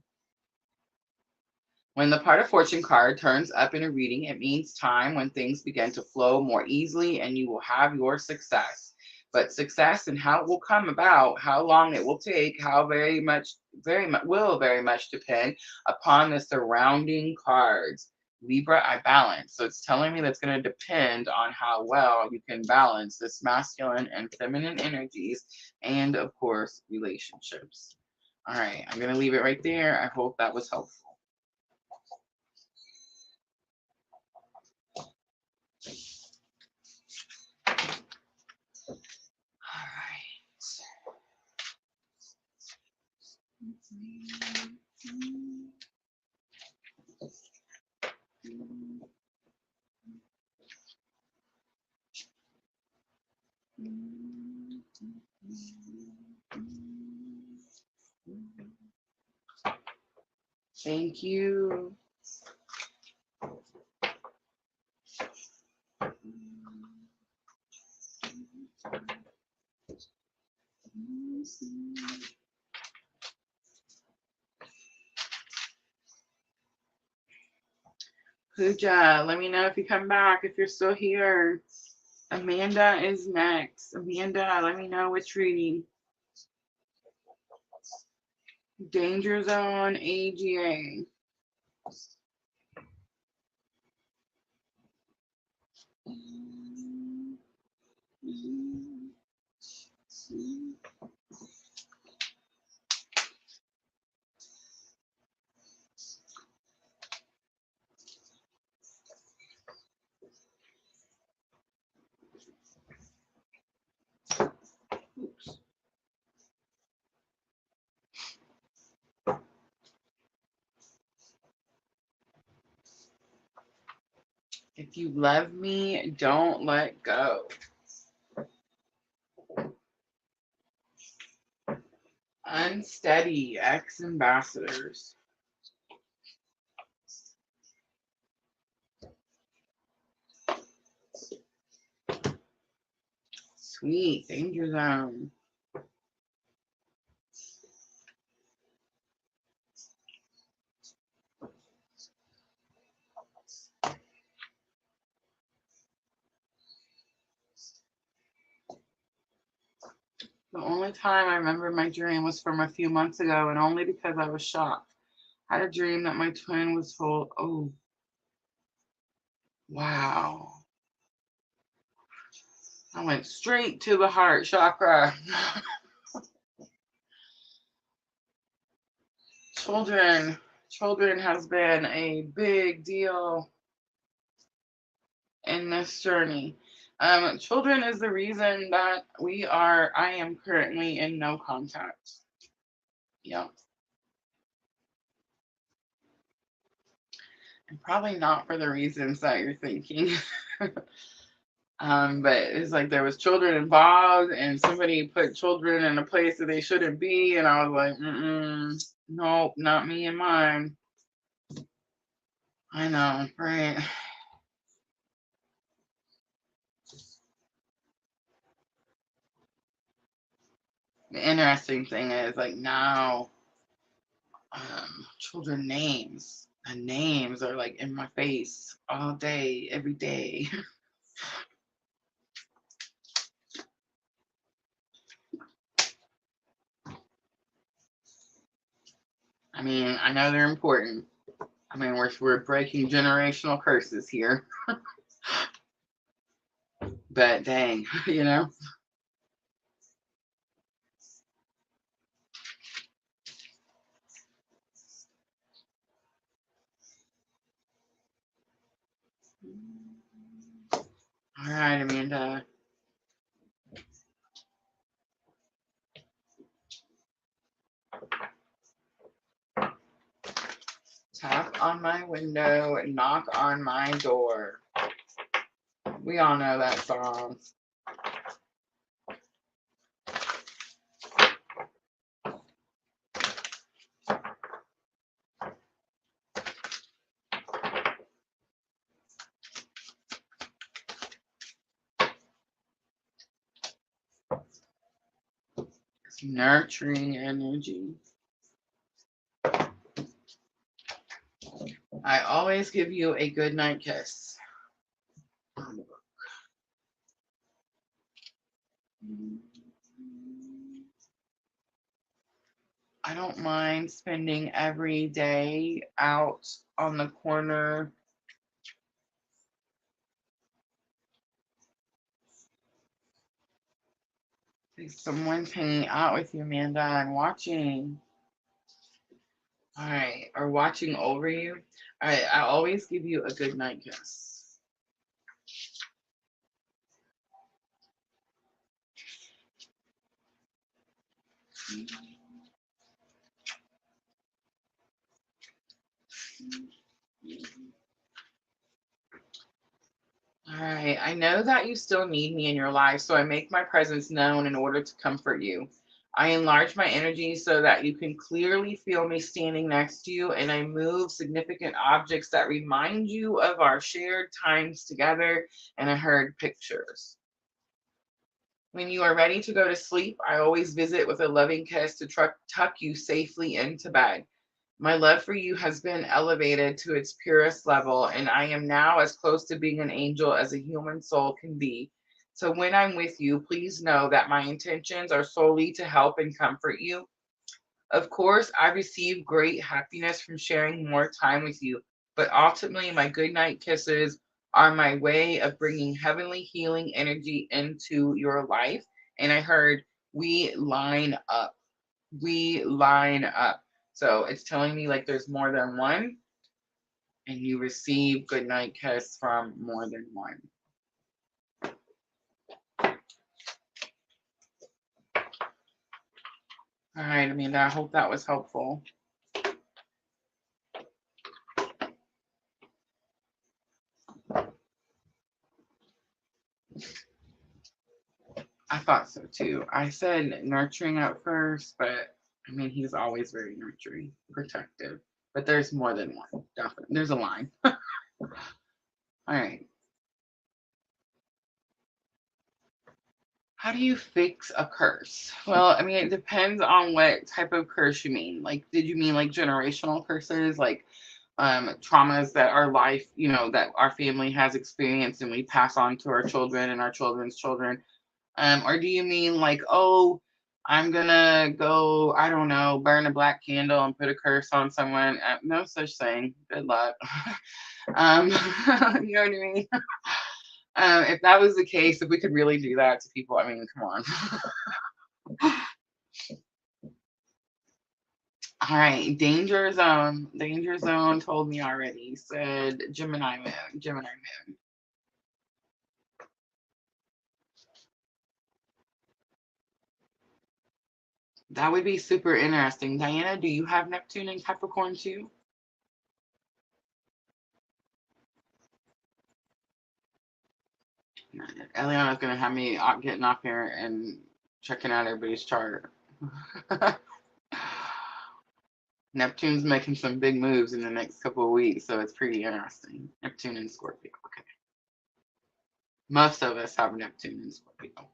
When the part of fortune card turns up in a reading, it means time when things begin to flow more easily and you will have your success. But success and how it will come about, how long it will take, how very much depend upon the surrounding cards. Libra, I balance. So it's telling me that's going to depend on how well you can balance this masculine and feminine energies and, of course, relationships. All right, I'm going to leave it right there. I hope that was helpful. All right. Thank you. Pooja, let me know if you come back, if you're still here. Amanda is next. Amanda, let me know which reading. Danger Zone, AGA. Oops. If you love me, don't let go. Unsteady ex-ambassadors. Sweet, danger zone. The only time I remember my dream was from a few months ago, and only because I was shocked. I had a dream that my twin was full. Oh, wow. I went straight to the heart chakra. Children has been a big deal in this journey. Children is the reason that I am currently in no contact. Yeah. And probably not for the reasons that you're thinking. But it's like there was children involved and somebody put children in a place that they shouldn't be. And I was like, nope, not me and mine. I know, right? The interesting thing is like now, children names and names are like in my face all day, every day. I mean, I know they're important. I mean, we're breaking generational curses here, but dang, you know. All right, Amanda. Tap on my window and knock on my door. We all know that song. It's nurturing energy. I always give you a good night kiss. I don't mind spending every day out on the corner like someone's hanging out with you, Amanda, and watching. All right, or watching over you. All right, I always give you a good night kiss. All right, I know that you still need me in your life, so I make my presence known in order to comfort you. I enlarge my energy so that you can clearly feel me standing next to you, and I move significant objects that remind you of our shared times together, and I heard pictures. When you are ready to go to sleep, I always visit with a loving kiss to tuck you safely into bed. My love for you has been elevated to its purest level, and I am now as close to being an angel as a human soul can be. So when I'm with you, please know that my intentions are solely to help and comfort you. Of course, I receive great happiness from sharing more time with you, but ultimately, my goodnight kisses are my way of bringing heavenly healing energy into your life. And I heard we line up. We line up. So it's telling me like there's more than one, and you receive goodnight kiss from more than one. All right, Amanda, I hope that was helpful. I thought so too. I said nurturing at first, but I mean, he's always very nurturing, protective. But there's more than one, definitely. There's a line. All right. How do you fix a curse? Well, I mean, it depends on what type of curse you mean. Like, did you mean like generational curses, like traumas that our life, that our family has experienced and we pass on to our children and our children's children? Or do you mean like, oh, I'm gonna go, I don't know, burn a black candle and put a curse on someone? No such thing. Good luck. um, you know what I mean? If that was the case, if we could really do that to people, I mean, come on. All right, danger zone. Danger zone told me already. Said Gemini moon. Gemini moon. That would be super interesting. Diana, do you have Neptune and Capricorn too? Eliana's gonna have me getting off here and checking out everybody's chart. Neptune's making some big moves in the next couple of weeks, so it's pretty interesting. Neptune and Scorpio. Okay. Most of us have Neptune and Scorpio.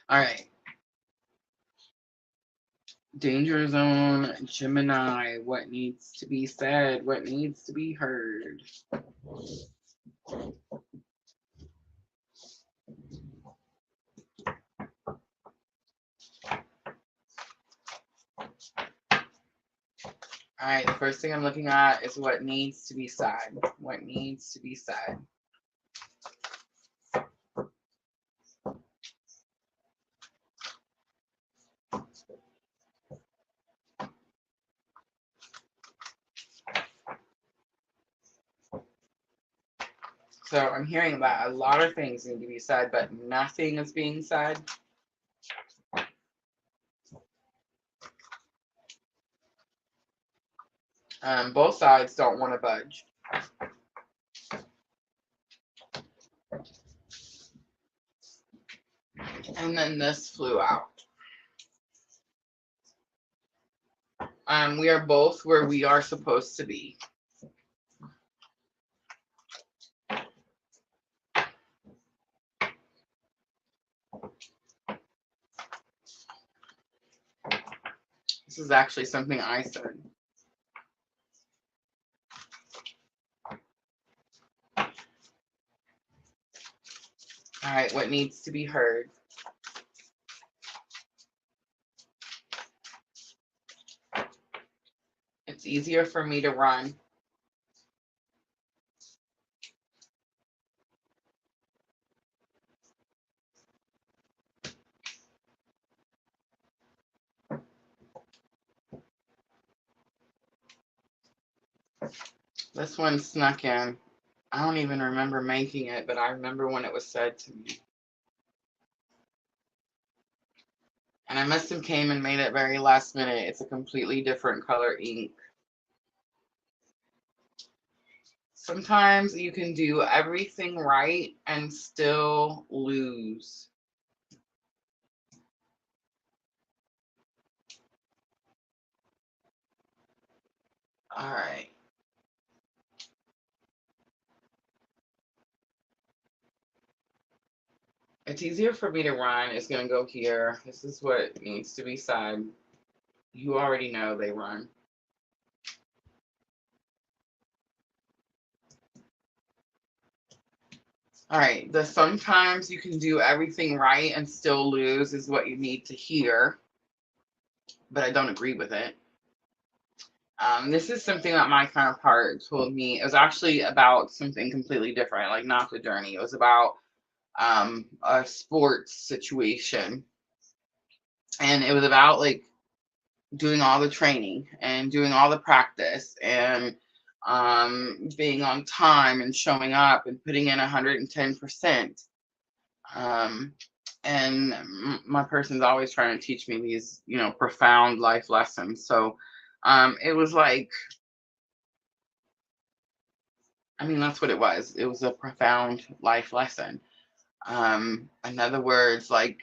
All right. Danger zone, Gemini. What needs to be said? What needs to be heard? All right, the first thing I'm looking at is what needs to be said. What needs to be said. So I'm hearing that a lot of things need to be said, but nothing is being said. Both sides don't want to budge. And then this flew out. We are both where we are supposed to be. This is actually something I said. All right, what needs to be heard? It's easier for me to run. This one snuck in. I don't even remember making it, but I remember when it was said to me. And I must have came and made it very last minute. It's a completely different color ink. Sometimes you can do everything right and still lose. All right. It's easier for me to run. It's going to go here. This is what needs to be said. You already know they run. All right. The sometimes you can do everything right and still lose is what you need to hear. But I don't agree with it. This is something that my counterpart told me. It was actually about something completely different, like not the journey. It was about a sports situation. And it was about like doing all the training and doing all the practice and being on time and showing up and putting in 110%. And my person's always trying to teach me these, profound life lessons. So it was like, I mean, that's what it was. It was a profound life lesson. In other words, like,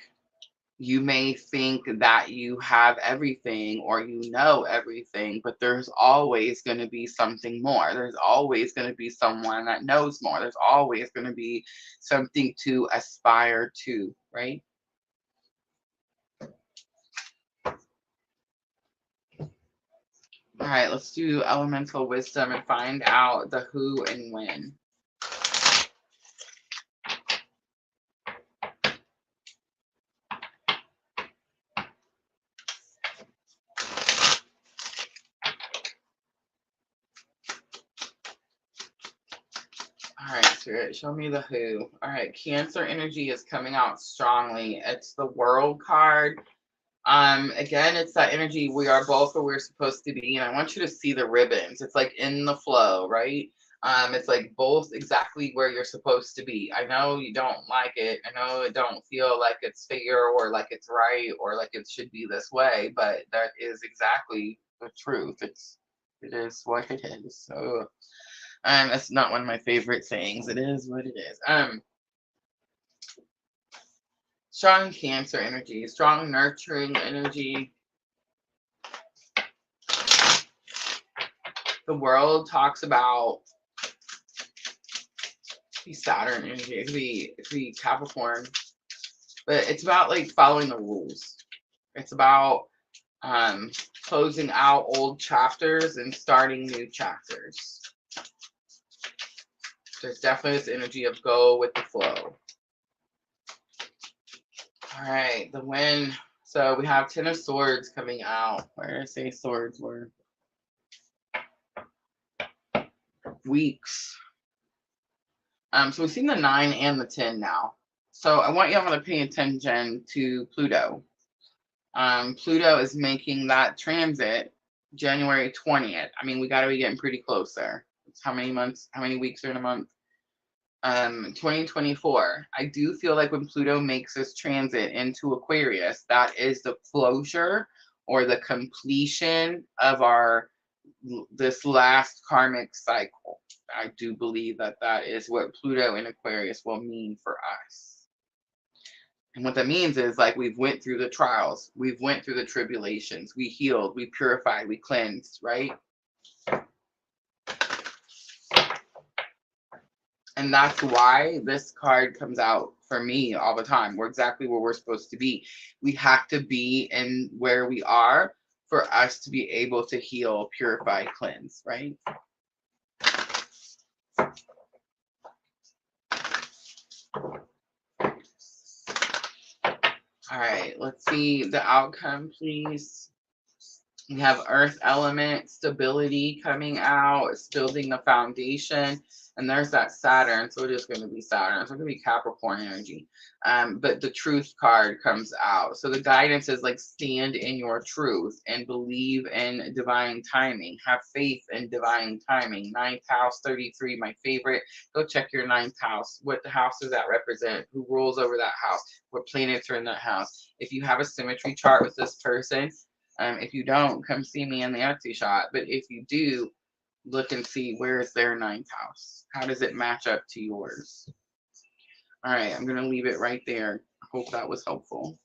you may think that you have everything or you know everything, but there's always going to be something more. There's always going to be someone that knows more. There's always going to be something to aspire to, right? All right, let's do elemental wisdom and find out the who and when. All right, Spirit, show me the who. All right, Cancer energy is coming out strongly. It's the World card. Again, it's that energy. We are both where we're supposed to be, and I want you to see the ribbons. It's like in the flow, right? It's like both exactly where you're supposed to be. I know you don't like it. I know it don't feel like it's fair or like it's right or like it should be this way, but that is exactly the truth. It is what it is. So that's not one of my favorite sayings. It is what it is. Strong Cancer energy, strong nurturing energy. The World talks about Saturn energy. It could be Capricorn, but it's about like following the rules. It's about closing out old chapters and starting new chapters. There's definitely this energy of go with the flow. All right, the wind. So we have 10 of Swords coming out. Where did I say swords were? Weeks. So we've seen the 9 and the 10 now. So I want y'all to pay attention to Pluto. Pluto is making that transit January 20th. I mean, we got to be getting pretty close there. It's how many months, how many weeks are in a month? 2024. I do feel like when Pluto makes this transit into Aquarius, that is the closure or the completion of this last karmic cycle. I do believe that that is what Pluto in Aquarius will mean for us. And what that means is like we've went through the trials, we've went through the tribulations, we healed, we purified, we cleansed, right? And that's why this card comes out for me all the time. We're exactly where we're supposed to be. We have to be in where we are for us to be able to heal, purify, cleanse, right? All right, let's see the outcome, please. We have earth element stability coming out. It's building the foundation. And there's that Saturn. So it is going to be Saturn. So it's going to be Capricorn energy. But the truth card comes out. So the guidance is like stand in your truth and believe in divine timing. Have faith in divine timing. Ninth house, 33, my favorite. Go check your ninth house. What the house does that represent? Who rules over that house? What planets are in that house? If you have a symmetry chart with this person, if you don't, come see me in the Etsy shop. But if you do, look and see where is their ninth house. How does it match up to yours? All right, I'm going to leave it right there. I hope that was helpful.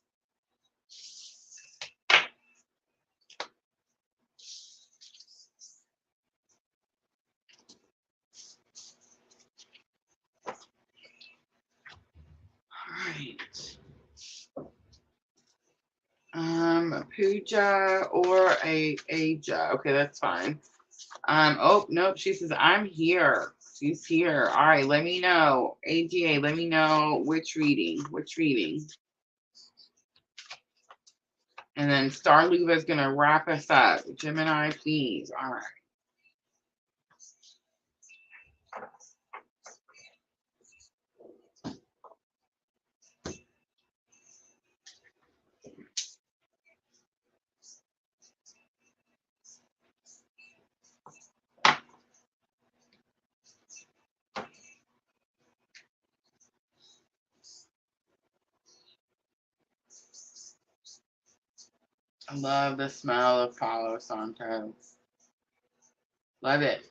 All right. Pooja or a Aja. Okay, that's fine. Oh, nope. She says, I'm here. She's here. All right, let me know. AGA, let me know which reading. Which reading. And then Star Luva is going to wrap us up. Gemini, please. All right. I love the smell of Palo Santo. Love it.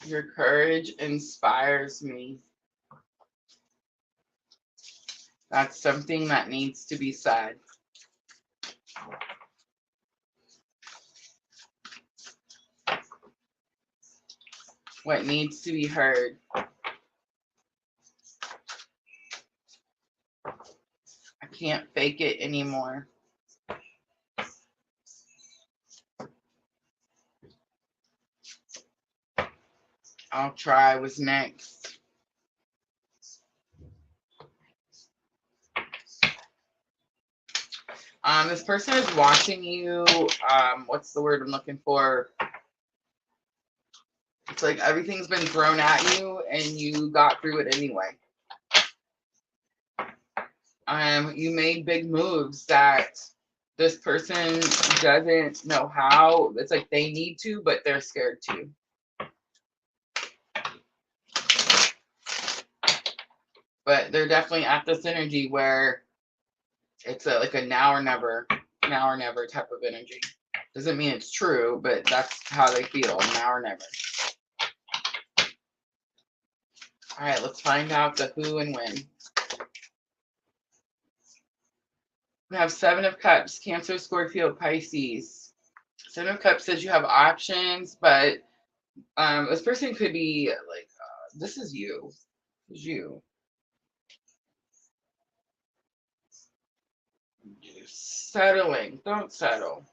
Your courage inspires me. That's something that needs to be said. What needs to be heard. I can't fake it anymore. I'll try was next. This person is watching you. What's the word I'm looking for? It's like everything's been thrown at you and you got through it anyway. You made big moves that this person doesn't know how. It's like they need to, but they're scared to. But they're definitely at this energy where it's like a now or never type of energy. Doesn't mean it's true, but that's how they feel, now or never. All right, let's find out the who and when. We have Seven of Cups, Cancer, Scorpio, Pisces. Seven of Cups says you have options, but this person could be like, this is you. This is you. Settling. Don't settle.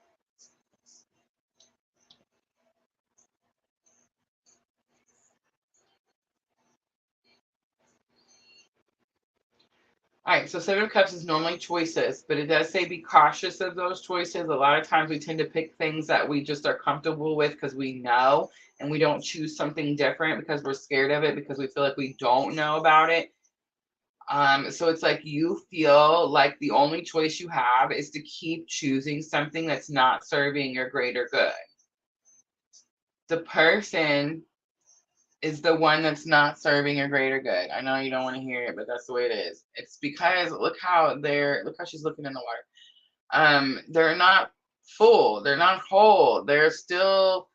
All right, so Seven of Cups is normally choices, but it does say be cautious of those choices. A lot of times we tend to pick things that we just are comfortable with because we know, and we don't choose something different because we're scared of it, because we feel like we don't know about it. So it's like you feel like the only choice you have is to keep choosing something that's not serving your greater good. The person is the one that's not serving your greater good. I know you don't want to hear it, but that's the way it is. It's because look how she's looking in the water. They're not full, they're not whole, they're still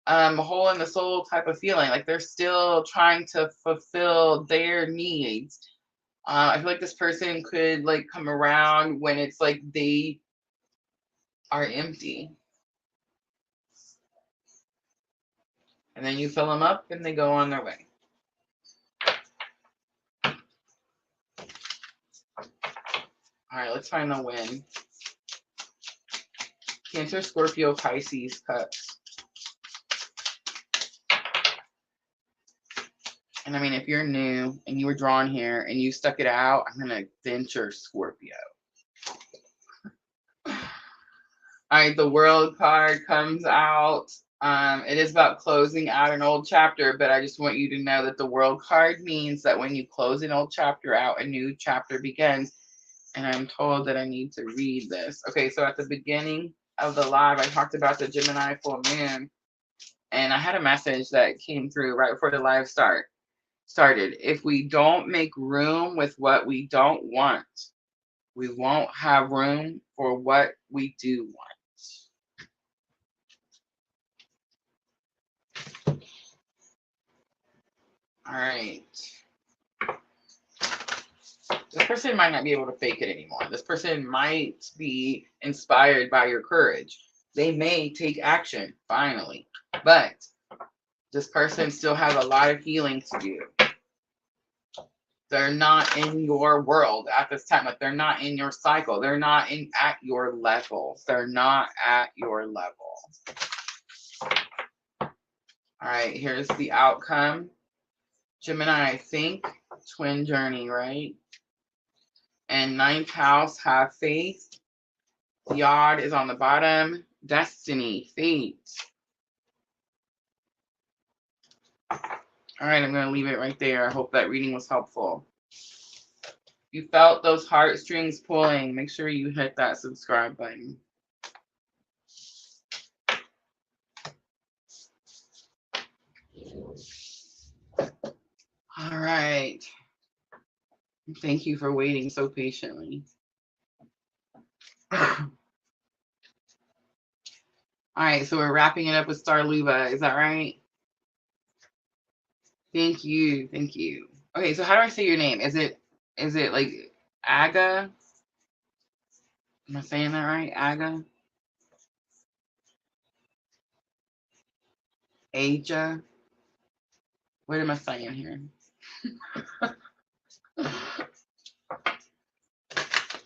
whole in the soul type of feeling. Like they're still trying to fulfill their needs. I feel like this person could like come around when it's like they are empty. And then you fill them up and they go on their way. All right, let's find the win. Cancer, Scorpio, Pisces, Cups. And I mean, if you're new and you were drawn here and you stuck it out, I'm going to venture Scorpio. All right, the World card comes out. It is about closing out an old chapter, but I just want you to know that the World card means that when you close an old chapter out, a new chapter begins. And I'm told that I need to read this. Okay, so at the beginning of the live, I talked about the Gemini full moon. And I had a message that came through right before the live started. If we don't make room with what we don't want, we won't have room for what we do want. All right. This person might not be able to fake it anymore. This person might be inspired by your courage. They may take action, finally. But this person still has a lot of healing to do. They're not in your world at this time. Like, they're not in your cycle. They're not at your level. They're not at your level. All right, here's the outcome. Gemini, I think, twin journey, right? And ninth house, have faith. The odd is on the bottom. Destiny, fate. All right, I'm going to leave it right there. I hope that reading was helpful. If you felt those heartstrings pulling, make sure you hit that subscribe button. All right. Thank you for waiting so patiently. All right, so we're wrapping it up with Star Luba. Is that right? Thank you. Thank you. Okay, so how do I say your name? Is it like Aga? Am I saying that right? Aga? Aja? What am I saying here?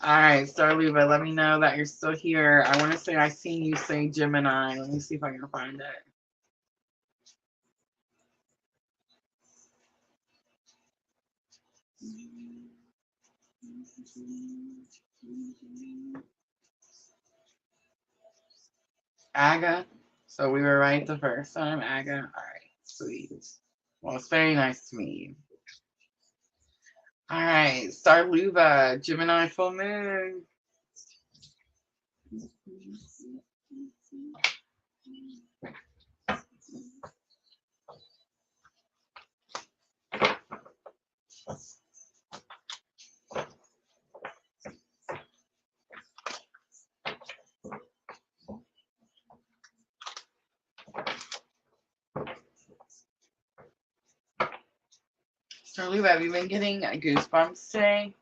All right, Star Luba, let me know that you're still here. I want to say I seen you say Gemini. Let me see if I can find it. Aga. So we were right the first time. Aga. All right, sweet. Well, it's very nice to meet you. All right, Star Luba, Gemini full moon. Star Luba, have you been getting goosebumps today?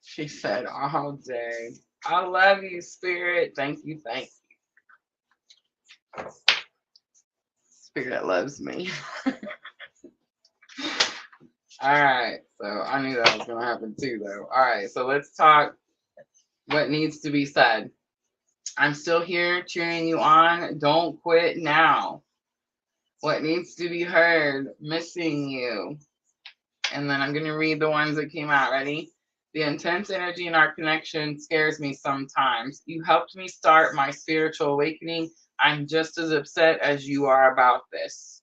She said all day. I love you, Spirit. Thank you, thank you. Spirit loves me. All right, so I knew that was going to happen too, though. All right, so let's talk what needs to be said. I'm still here cheering you on. Don't quit now. What needs to be heard? Missing you. And then I'm going to read the ones that came out. Ready? The intense energy in our connection scares me sometimes. You helped me start my spiritual awakening. I'm just as upset as you are about this.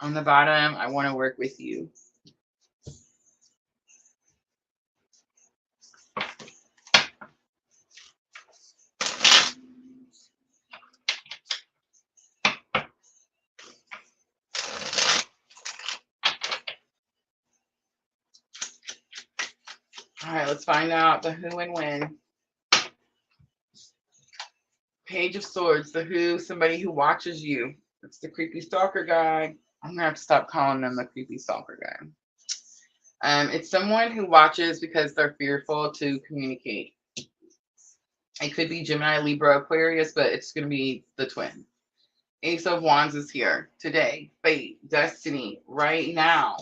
On the bottom, I want to work with you. All right, let's find out the who and when. Page of Swords, the who, somebody who watches you. It's the creepy stalker guy. I'm gonna have to stop calling them the creepy stalker guy. It's someone who watches because they're fearful to communicate. It could be Gemini, Libra, Aquarius, but it's gonna be the twin. Ace of Wands is here today. Fate, destiny, right now.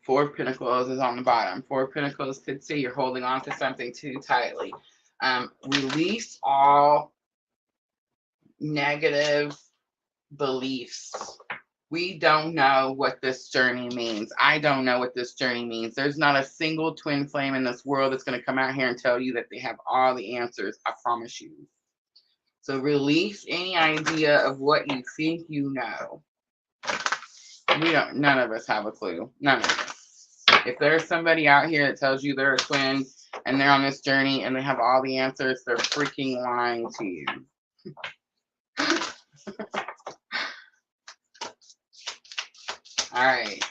Four of Pentacles is on the bottom. Four of Pentacles could say you're holding on to something too tightly. Release all negative beliefs. We don't know what this journey means. I don't know what this journey means. There's not a single twin flame in this world that's going to come out here and tell you that they have all the answers. I promise you. So release any idea of what you think you know. None of us have a clue. None of us. If there's somebody out here that tells you they're a twin and they're on this journey and they have all the answers, they're freaking lying to you. All right.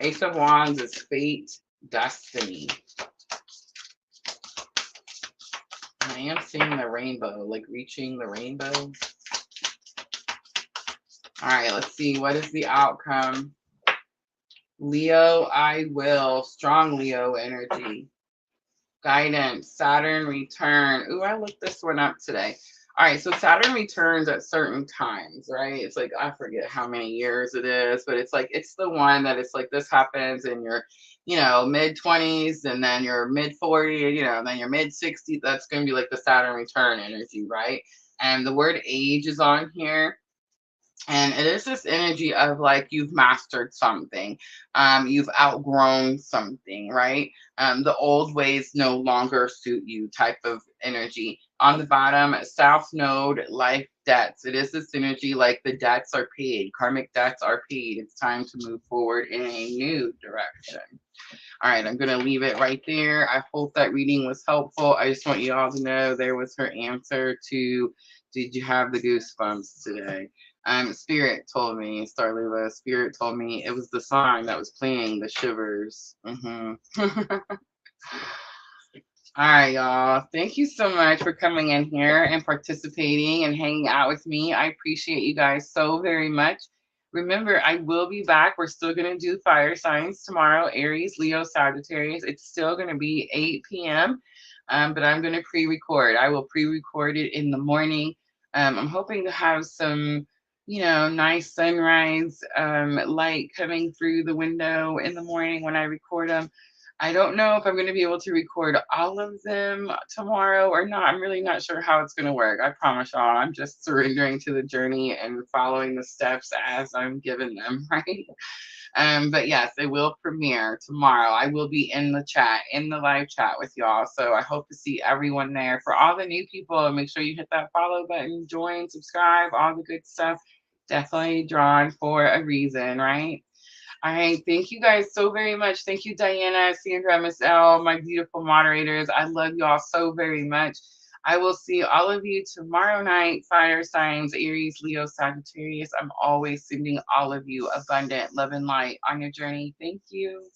Ace of Wands is fate, destiny. I am seeing the rainbow, like reaching the rainbow. All right, let's see. What is the outcome? Leo, I will. Strong Leo energy. Guidance, Saturn return. Ooh, I looked this one up today. All right, so Saturn returns at certain times, right? It's like, I forget how many years it is, but it's like, it's the one that it's like, this happens in your, you know, mid-20s, and then your mid-40s, you know, and then your mid-60s. That's going to be like the Saturn return energy, right? And the word age is on here. And it is this energy of like you've mastered something, you've outgrown something, right? The old ways no longer suit you type of energy. On the bottom, South Node, life debts. It is this energy like the debts are paid, karmic debts are paid. It's time to move forward in a new direction. All right, I'm going to leave it right there. I hope that reading was helpful. I just want you all to know there was her answer to, did you have the goosebumps today? Spirit told me, Starlula, Spirit told me it was the song that was playing, the shivers. All right, y'all. Thank you so much for coming in here and participating and hanging out with me. I appreciate you guys so very much. Remember, I will be back. We're still going to do fire signs tomorrow, Aries, Leo, Sagittarius. It's still going to be 8 p.m., but I'm going to pre-record. I will pre-record it in the morning. I'm hoping to have some, you know, nice sunrise light coming through the window in the morning when I record them. I don't know if I'm going to be able to record all of them tomorrow or not. I'm really not sure how it's going to work. I promise y'all, I'm just surrendering to the journey and following the steps as I'm given them, right? But yes, it will premiere tomorrow. I will be in the chat, in the live chat with y'all. So I hope to see everyone there. For all the new people, make sure you hit that follow button, join, subscribe, all the good stuff. Definitely drawn for a reason, right? All right. Thank you guys so very much. Thank you, Diana, Sandra, Miss L, my beautiful moderators. I love y'all so very much. I will see all of you tomorrow night. Fire signs, Aries, Leo, Sagittarius. I'm always sending all of you abundant love and light on your journey. Thank you.